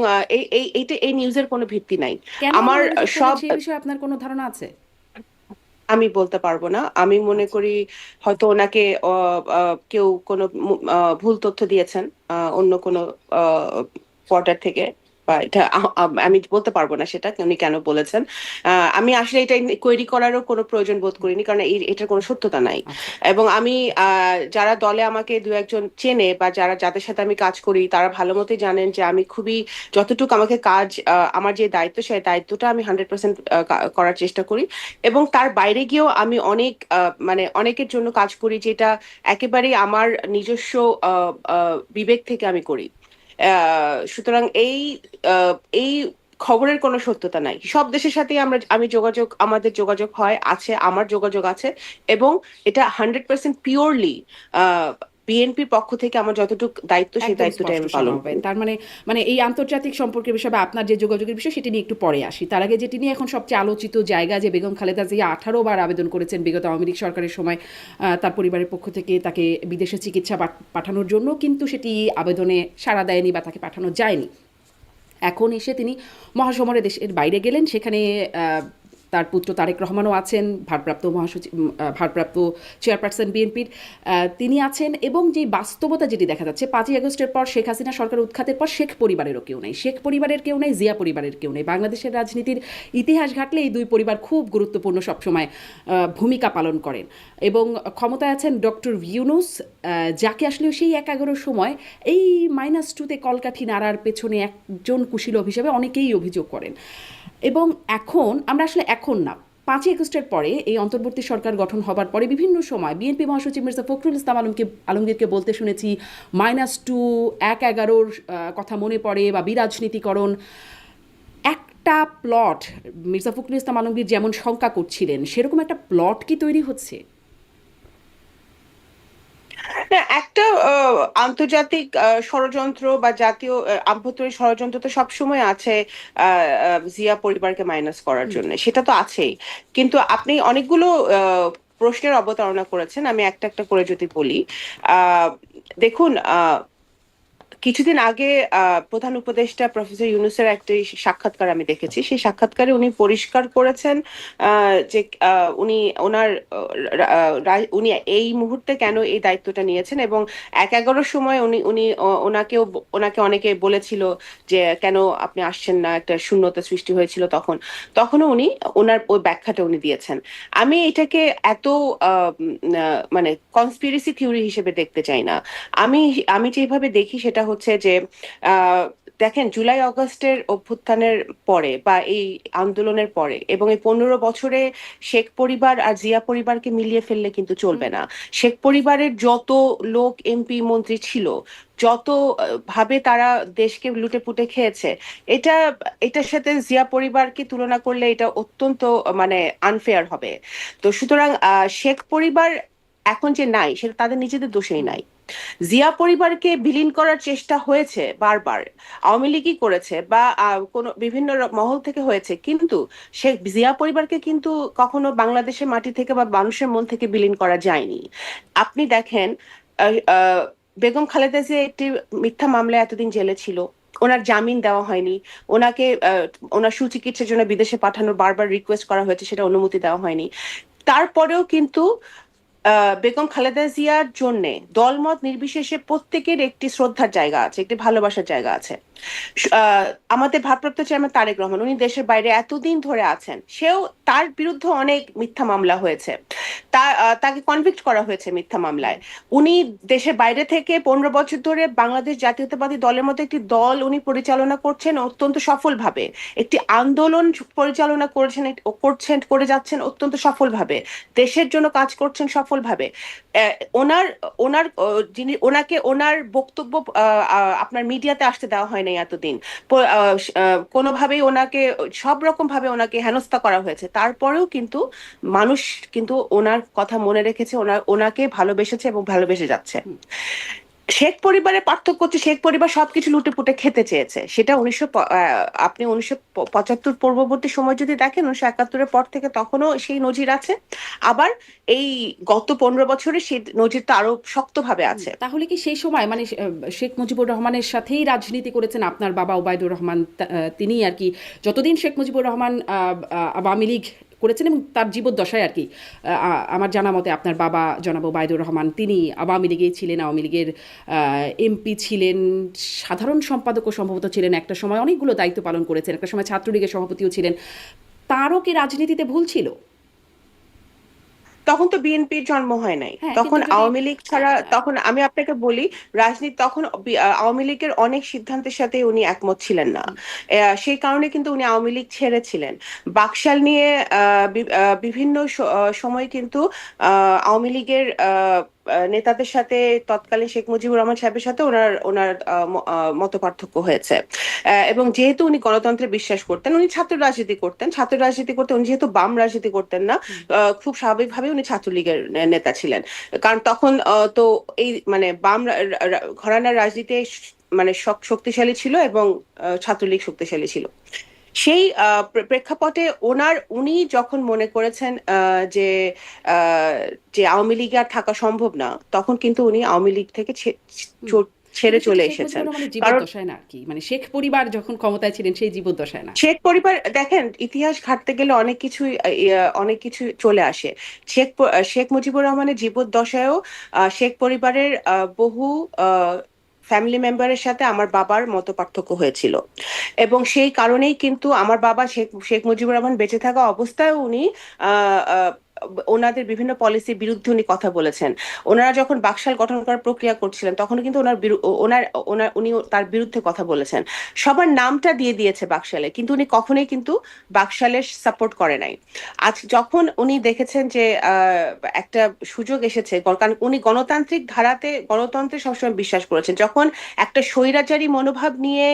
Speaker 3: এই নিউজের কোনো ভিত্তি নাই।
Speaker 1: কেন
Speaker 3: আমার
Speaker 1: মনোযোগ করেন
Speaker 3: সব
Speaker 1: সেই বিষয়ে আপনার কোনো ধারণা আছে?
Speaker 3: আমি বলতে পারবো না। আমি মনে
Speaker 1: আচ্ছা।
Speaker 3: করি হয়তো ওনাকে কেউ কোনো ভুল তথ্য দিয়েছেন অন্য কোনো কোয়ার্টার থেকে, বা এটা আমি বলতে পারবো না সেটা উনি কেন বলেছেন। আমি আসলে এটা কোয়েরি করারও কোনো প্রয়োজন বোধ করিনি, কারণ এটার কোনো সত্যতা নাই।
Speaker 1: আচ্ছা।
Speaker 3: এবং আমি যারা দলে আমাকে দু একজন চেনে বা যাদের সাথে আমি কাজ করি, তারা ভালো মতোই জানেন যে আমি খুবই, যতটুকু আমাকে কাজ, আমার যে দায়িত্ব, সেই দায়িত্বটা আমি 100% করার চেষ্টা করি। এবং তার বাইরে গিয়েও আমি অনেক মানে অনেকের জন্য কাজ করি, যেটা একেবারেই আমার নিজস্ব বিবেক থেকে আমি করি। সুতরাং আহ, এই খবরের কোনো সত্যতা নাই। সব দেশের সাথেই আমাদের যোগাযোগ হয়, আছে, আমার যোগাযোগ আছে। এবং এটা 100% পিওরলি বিএনপির পক্ষ থেকে আমার যতটুকু দায়িত্ব, সেই
Speaker 1: একদম
Speaker 3: দায়িত্বটা
Speaker 1: স্পষ্ট
Speaker 3: আমি পালন
Speaker 1: শোনা হবে।
Speaker 3: করি।
Speaker 1: তার মানে মানে এই আন্তর্জাতিক সম্পর্কের বিষয়ে বা আপনার যে যোগাযোগের বিষয় সেটি নিয়ে একটু পরে আসি। তার আগে যেটি নিয়ে এখন সবচেয়ে আলোচিত জায়গা, যে বেগম খালেদা জিয়া 18 বার আবেদন করেছেন বিগত আওয়ামী লীগ সরকারের সময় তার পরিবারের পক্ষ থেকে তাকে বিদেশে চিকিৎসা পাঠানোর জন্য, কিন্তু সেটি আবেদনে সাড়া দেয়নি বা তাকে পাঠানো যায়নি। এখন এসে তিনি মহাসমরে দেশের বাইরে গেলেন, সেখানে তার পুত্র তারেক রহমানও আছেন, ভারপ্রাপ্ত মহাসচিব, ভারপ্রাপ্ত চেয়ারপারসন বিএনপির তিনি আছেন। এবং যে বাস্তবতা যেটি দেখা যাচ্ছে, 5ই আগস্টের পর শেখ হাসিনা সরকার উৎখাতের পর শেখ পরিবারেরও কেউ নেই, শেখ পরিবারের কেউ নেই, জিয়া পরিবারের কেউ নেই। বাংলাদেশের রাজনীতির ইতিহাস ঘাটলে এই দুই পরিবার খুব গুরুত্বপূর্ণ সবসময় ভূমিকা পালন করেন। এবং ক্ষমতায় আছেন ডক্টর ইউনূস, যাকে আসলে সেই 11 সময় এই -2-তে কলকাঠি নাড়ার পেছনে একজন কুশীলব হিসেবে অনেকেই অভিযোগ করেন। এবং এখন আমরা আসলে, এখন না, 5ই আগস্টের পরে এই অন্তর্বর্তী সরকার গঠন হবার পরে বিভিন্ন সময় বিএনপি মহাসচিব মির্জা ফখরুল ইসলাম আলমগীরকে বলতে শুনেছি, -2, 1-11 কথা মনে পড়ে, বা বিরাজনীতিকরণ। একটা প্লট মির্জা ফখরুল ইসলাম আলমগীর যেমন শঙ্কা করছিলেন, সেরকম একটা প্লট কি তৈরি হচ্ছে?
Speaker 3: না, একটা আন্তর্জাতিক ষড়যন্ত্র বা জাতীয় আভ্যন্তরীণ ষড়যন্ত্র তো সবসময় আছে জিয়া পরিবারকে মাইনাস করার জন্য, সেটা তো আছেই। কিন্তু আপনি অনেকগুলো প্রশ্নের অবতারণা করেছেন, আমি একটা একটা করে যদি বলি। আহ দেখুন, কিছুদিন আগে প্রধান উপদেষ্টা প্রফেসর ইউনূসের একটি সাক্ষাৎকার আমি দেখেছি। সেই সাক্ষাৎকারে উনি পরিষ্কার করেছেন যে উনি উনি এই মুহূর্তে কেন এই দায়িত্বটা নিয়েছেন। এবং 1-11 সময় ওনাকে অনেকে বলেছিল যে কেন আপনি আসছেন না, একটা শূন্যতা সৃষ্টি হয়েছিল তখনও ওনার ওই ব্যাখ্যাটা উনি দিয়েছেন। আমি এটাকে এত মানে কনস্পিরেসি থিওরি হিসেবে দেখতে চাই না। আমি আমি যেভাবে দেখি সেটা হচ্ছে যে দেখেন জুলাই অগস্টের অভ্যুত্থানের পরে বা এই আন্দোলনের পরে এবং এই 15 বছরে শেখ পরিবার আর জিয়া পরিবারকে মিলিয়ে ফেললে কিন্তু চলবে না। শেখ পরিবারের যত লোক এমপি মন্ত্রী ছিল, যত ভাবে তারা দেশকে লুটে পুটে খেয়েছে, এটা এটার সাথে জিয়া পরিবারকে তুলনা করলে এটা অত্যন্ত মানে আনফেয়ার হবে। তো সুতরাং শেখ পরিবার এখন যে নাই সেটা তাদের নিজেদের দোষেই নাই। জিয়া পরিবারকে বিলীন করার চেষ্টা হয়েছে বারবার, আওয়ামী লীগই করেছে বা কোনো বিভিন্ন মহল থেকে হয়েছে, কিন্তু সে জিয়া পরিবারকে কিন্তু কখনো বাংলাদেশের মাটি থেকে বা মানুষের মন থেকে বিলীন করা যায়নি। আপনি দেখেন আহ, আহ, বেগম খালেদা জিয়া একটি মিথ্যা মামলায় এতদিন জেলে ছিল, ওনার জামিন দেওয়া হয়নি, ওনাকে ওনার সুচিকিৎসার জন্য বিদেশে পাঠানোর বারবার রিকোয়েস্ট করা হয়েছে, সেটা অনুমতি দেওয়া হয়নি। তারপরেও কিন্তু বেগম খালেদা জিয়ার জন্য দলমত নির্বিশেষে প্রত্যেকের একটি শ্রদ্ধার জায়গা আছে, একটি ভালোবাসার জায়গা আছে। আমাদের ভারপ্রাপ্ত চেয়ারম্যান তারেক রহমান, উনি দেশের বাইরে এতদিন ধরে আছেন, তার বিরুদ্ধে অনেক মিথ্যা মামলা হয়েছে, তাকে কনভিক্ট করা হয়েছে মিথ্যা মামলায়। উনি দেশের বাইরে থেকে 15 বছর ধরে বাংলাদেশ জাতীয়তাবাদী দলের মতো একটি দল উনি পরিচালনা করছেন অত্যন্ত সফলভাবে, একটি আন্দোলন পরিচালনা করে যাচ্ছেন অত্যন্ত সফলভাবে, দেশের জন্য কাজ করছেন সফলভাবে। ওনার ওনার যিনি ওনাকে ওনার বক্তব্য আপনার মিডিয়াতে আসতে দেওয়া হয় নাই এতদিন, কোনোভাবেই ওনাকে সব রকম ভাবে ওনাকে হেনস্থা করা হয়েছে, তারপরেও কিন্তু মানুষ কিন্তু ওনার কথা মনে রেখেছে, ওনাকে ভালোবেসেছে এবং ভালোবেসে যাচ্ছে। শেখ পরিবারের পার্থক্য হচ্ছে শেখ পরিবার সবকিছু লুটে পুটে খেতে চেয়েছে, সেটা আপনি 1975 পূর্ববর্তী সময় যদি দেখেন, 1971-এর পর থেকে তখনও সেই নজির আছে, আবার এই গত 15 বছরে সেই নজিরটা আরো শক্তভাবে আছে।
Speaker 1: তাহলে কি সেই সময় মানে শেখ মুজিবুর রহমানের সাথেই রাজনীতি করেছেন আপনার বাবা ওবায়দুর রহমান, তিনি আর কি যতদিন শেখ মুজিবুর রহমান আওয়ামী লীগ করেছেন এবং তার জীবদ্দশায় আর কি আমার জানা মতে আপনার বাবা জনাব ওবায়দুর রহমান তিনি আওয়ামী লীগেই ছিলেন, আওয়ামী লীগের এমপি ছিলেন, সাধারণ সম্পাদকও সম্ভবত ছিলেন, একটা সময় অনেকগুলো দায়িত্ব পালন করেছেন, একটা সময় ছাত্রলীগের সভাপতিও ছিলেন। তারও কি রাজনীতিতে ভুল ছিল?
Speaker 3: তখন তো বিএনপির জন্ম হয় নাই,
Speaker 1: হ্যাঁ,
Speaker 3: তখন
Speaker 1: কিন্তু যদি
Speaker 3: আওয়ামী লীগ ছাড়া, তখন আমি আপনাকে বলি রাজনীতি তখন আওয়ামী লীগের অনেক সিদ্ধান্তের সাথে উনি একমত ছিলেন না, সেই কারণে কিন্তু উনি আওয়ামী লীগ ছেড়েছিলেন। বাকশাল নিয়ে বিভিন্ন সময় কিন্তু আওয়ামী লীগের নেতাদের সাথে, তৎকালীন শেখ মুজিবুর রহমান সাহেবের সাথে ওনার ওনার মত পার্থক্য হয়েছে। এবং যেহেতু উনি গণতন্ত্রে বিশ্বাস করতেন, উনি ছাত্র রাজনীতি করতেন, উনি যেহেতু বাম রাজনীতি করতেন না, খুব স্বাভাবিকভাবে উনি ছাত্রলীগের নেতা ছিলেন। কারণ তখন তো এই মানে বাম ঘরানার রাজনীতি মানে শক্তিশালী ছিল এবং ছাত্রলীগ শক্তিশালী ছিল। সেই প্রেক্ষাপটে উনি যখন মনে করেছেন যে আওয়ামী লীগে আর থাকা সম্ভব না, তখন কিন্তু উনি আওয়ামী লীগ থেকে ছেড়ে চলে এসেছেন। কারণ
Speaker 1: জীবদ্দশায় না আর কি, মানে শেখ পরিবার যখন ক্ষমতায় ছিলেন সেই জীবদ্দশায় না।
Speaker 3: শেখ পরিবার দেখেন, ইতিহাস ঘাঁটতে গেলে অনেক কিছু চলে আসে। শেখ মুজিবুর রহমানের জীবদ্দশায়ও শেখ পরিবারের বহু ফ্যামিলি মেম্বারের সাথে আমার বাবার মত পার্থক্য হয়েছিল, এবং সেই কারণেই কিন্তু আমার বাবা শেখ মুজিবুর রহমান বেঁচে থাকা অবস্থায় উনি আহ আহ, ওনাদের বিভিন্ন পলিসির বিরুদ্ধে উনি কথা বলেছেন। ওনারা যখন বাকশাল গঠন করার প্রক্রিয়া করছিলেন, তখন কিন্তু উনি তার বিরুদ্ধে কথা বলেছেন। সবার নামটা দিয়ে দিয়েছে বাকশালে, কিন্তু উনি কখনোই কিন্তু বাকশালের সাপোর্ট করে নাই। আজ যখন উনি দেখেছেন যে একটা সুযোগ এসেছে, কারণ উনি গণতন্ত্রে সবসময় বিশ্বাস করেছেন, যখন একটা স্বৈরাচারী মনোভাব নিয়ে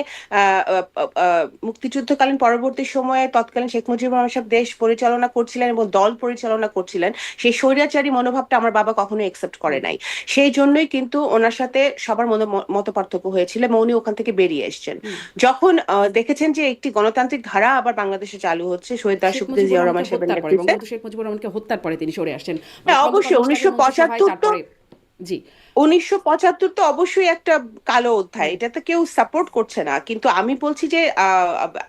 Speaker 3: মুক্তিযুদ্ধকালীন পরবর্তী সময়ে তৎকালীন শেখ মুজিবুর রহমান সাহেব দেশ পরিচালনা করছিলেন এবং দল পরিচালনা করছিলেন, সেই স্বৈরাচারী মনোভাবটা আমার বাবা কখনোই একসেপ্ট করে নাই। সেই জন্যই কিন্তু ওনার সাথে সবার মত পার্থক্য হয়েছিল এবং উনি ওখান থেকে বেরিয়ে এসেছেন। যখন দেখেছেন যে একটি গণতান্ত্রিক ধারা আবার বাংলাদেশে চালু হচ্ছে শহীদ রাষ্ট্রপতি জিয়াউর রহমান সাহেবের নেতৃত্বে,
Speaker 1: শেখ মুজিবুর রহমানকে হত্যার পরে তিনি সরে আসছেন।
Speaker 3: অবশ্যই 1975
Speaker 1: জি
Speaker 3: 1975 তো অবশ্যই একটা কালো অধ্যায়, এটা তো কেউ সাপোর্ট করছে না, কিন্তু আমি বলছি যে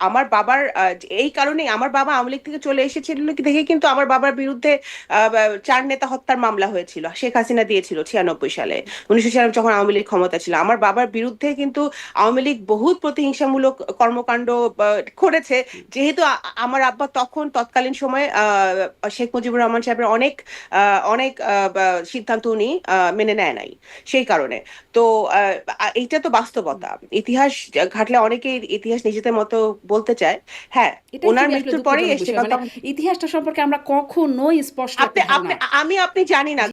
Speaker 3: আমার বাবার এই কারণে আমার বাবা আওয়ামী লীগ থেকে চলে এসেছিল দেখে কিন্তু আমার বাবার বিরুদ্ধে 4 নেতা হত্যার মামলা হয়েছিল, শেখ হাসিনা দিয়েছিল 96 সালে, 1996 যখন আওয়ামী লীগ ক্ষমতা ছিল। আমার বাবার বিরুদ্ধে কিন্তু আওয়ামী লীগ বহুত প্রতিহিংসামূলক কর্মকাণ্ড করেছে, যেহেতু আমার আব্বা তৎকালীন সময়ে শেখ মুজিবুর রহমান সাহেবের অনেক সিদ্ধান্ত উনি মেনে নেয় নাই। সেই কারণে। তো এইটা তো বাস্তবতা। ইতিহাস ঘাটলে অনেকেই ইতিহাস নিজেদের মতো বলতে চায়। হ্যাঁ,
Speaker 1: এটাই
Speaker 3: ওনার
Speaker 1: খুবই আসলে
Speaker 3: মৃত্যুর পরেই
Speaker 1: দুঃখজনক
Speaker 3: এসছে,
Speaker 1: বিষয়।
Speaker 3: কারণ
Speaker 1: মানে ইতিহাসটা সম্পর্কে আমরা কখনোই স্পষ্ট
Speaker 3: আপনি
Speaker 1: একটা ধারণা
Speaker 3: আপনি আমি আপনি জানি না।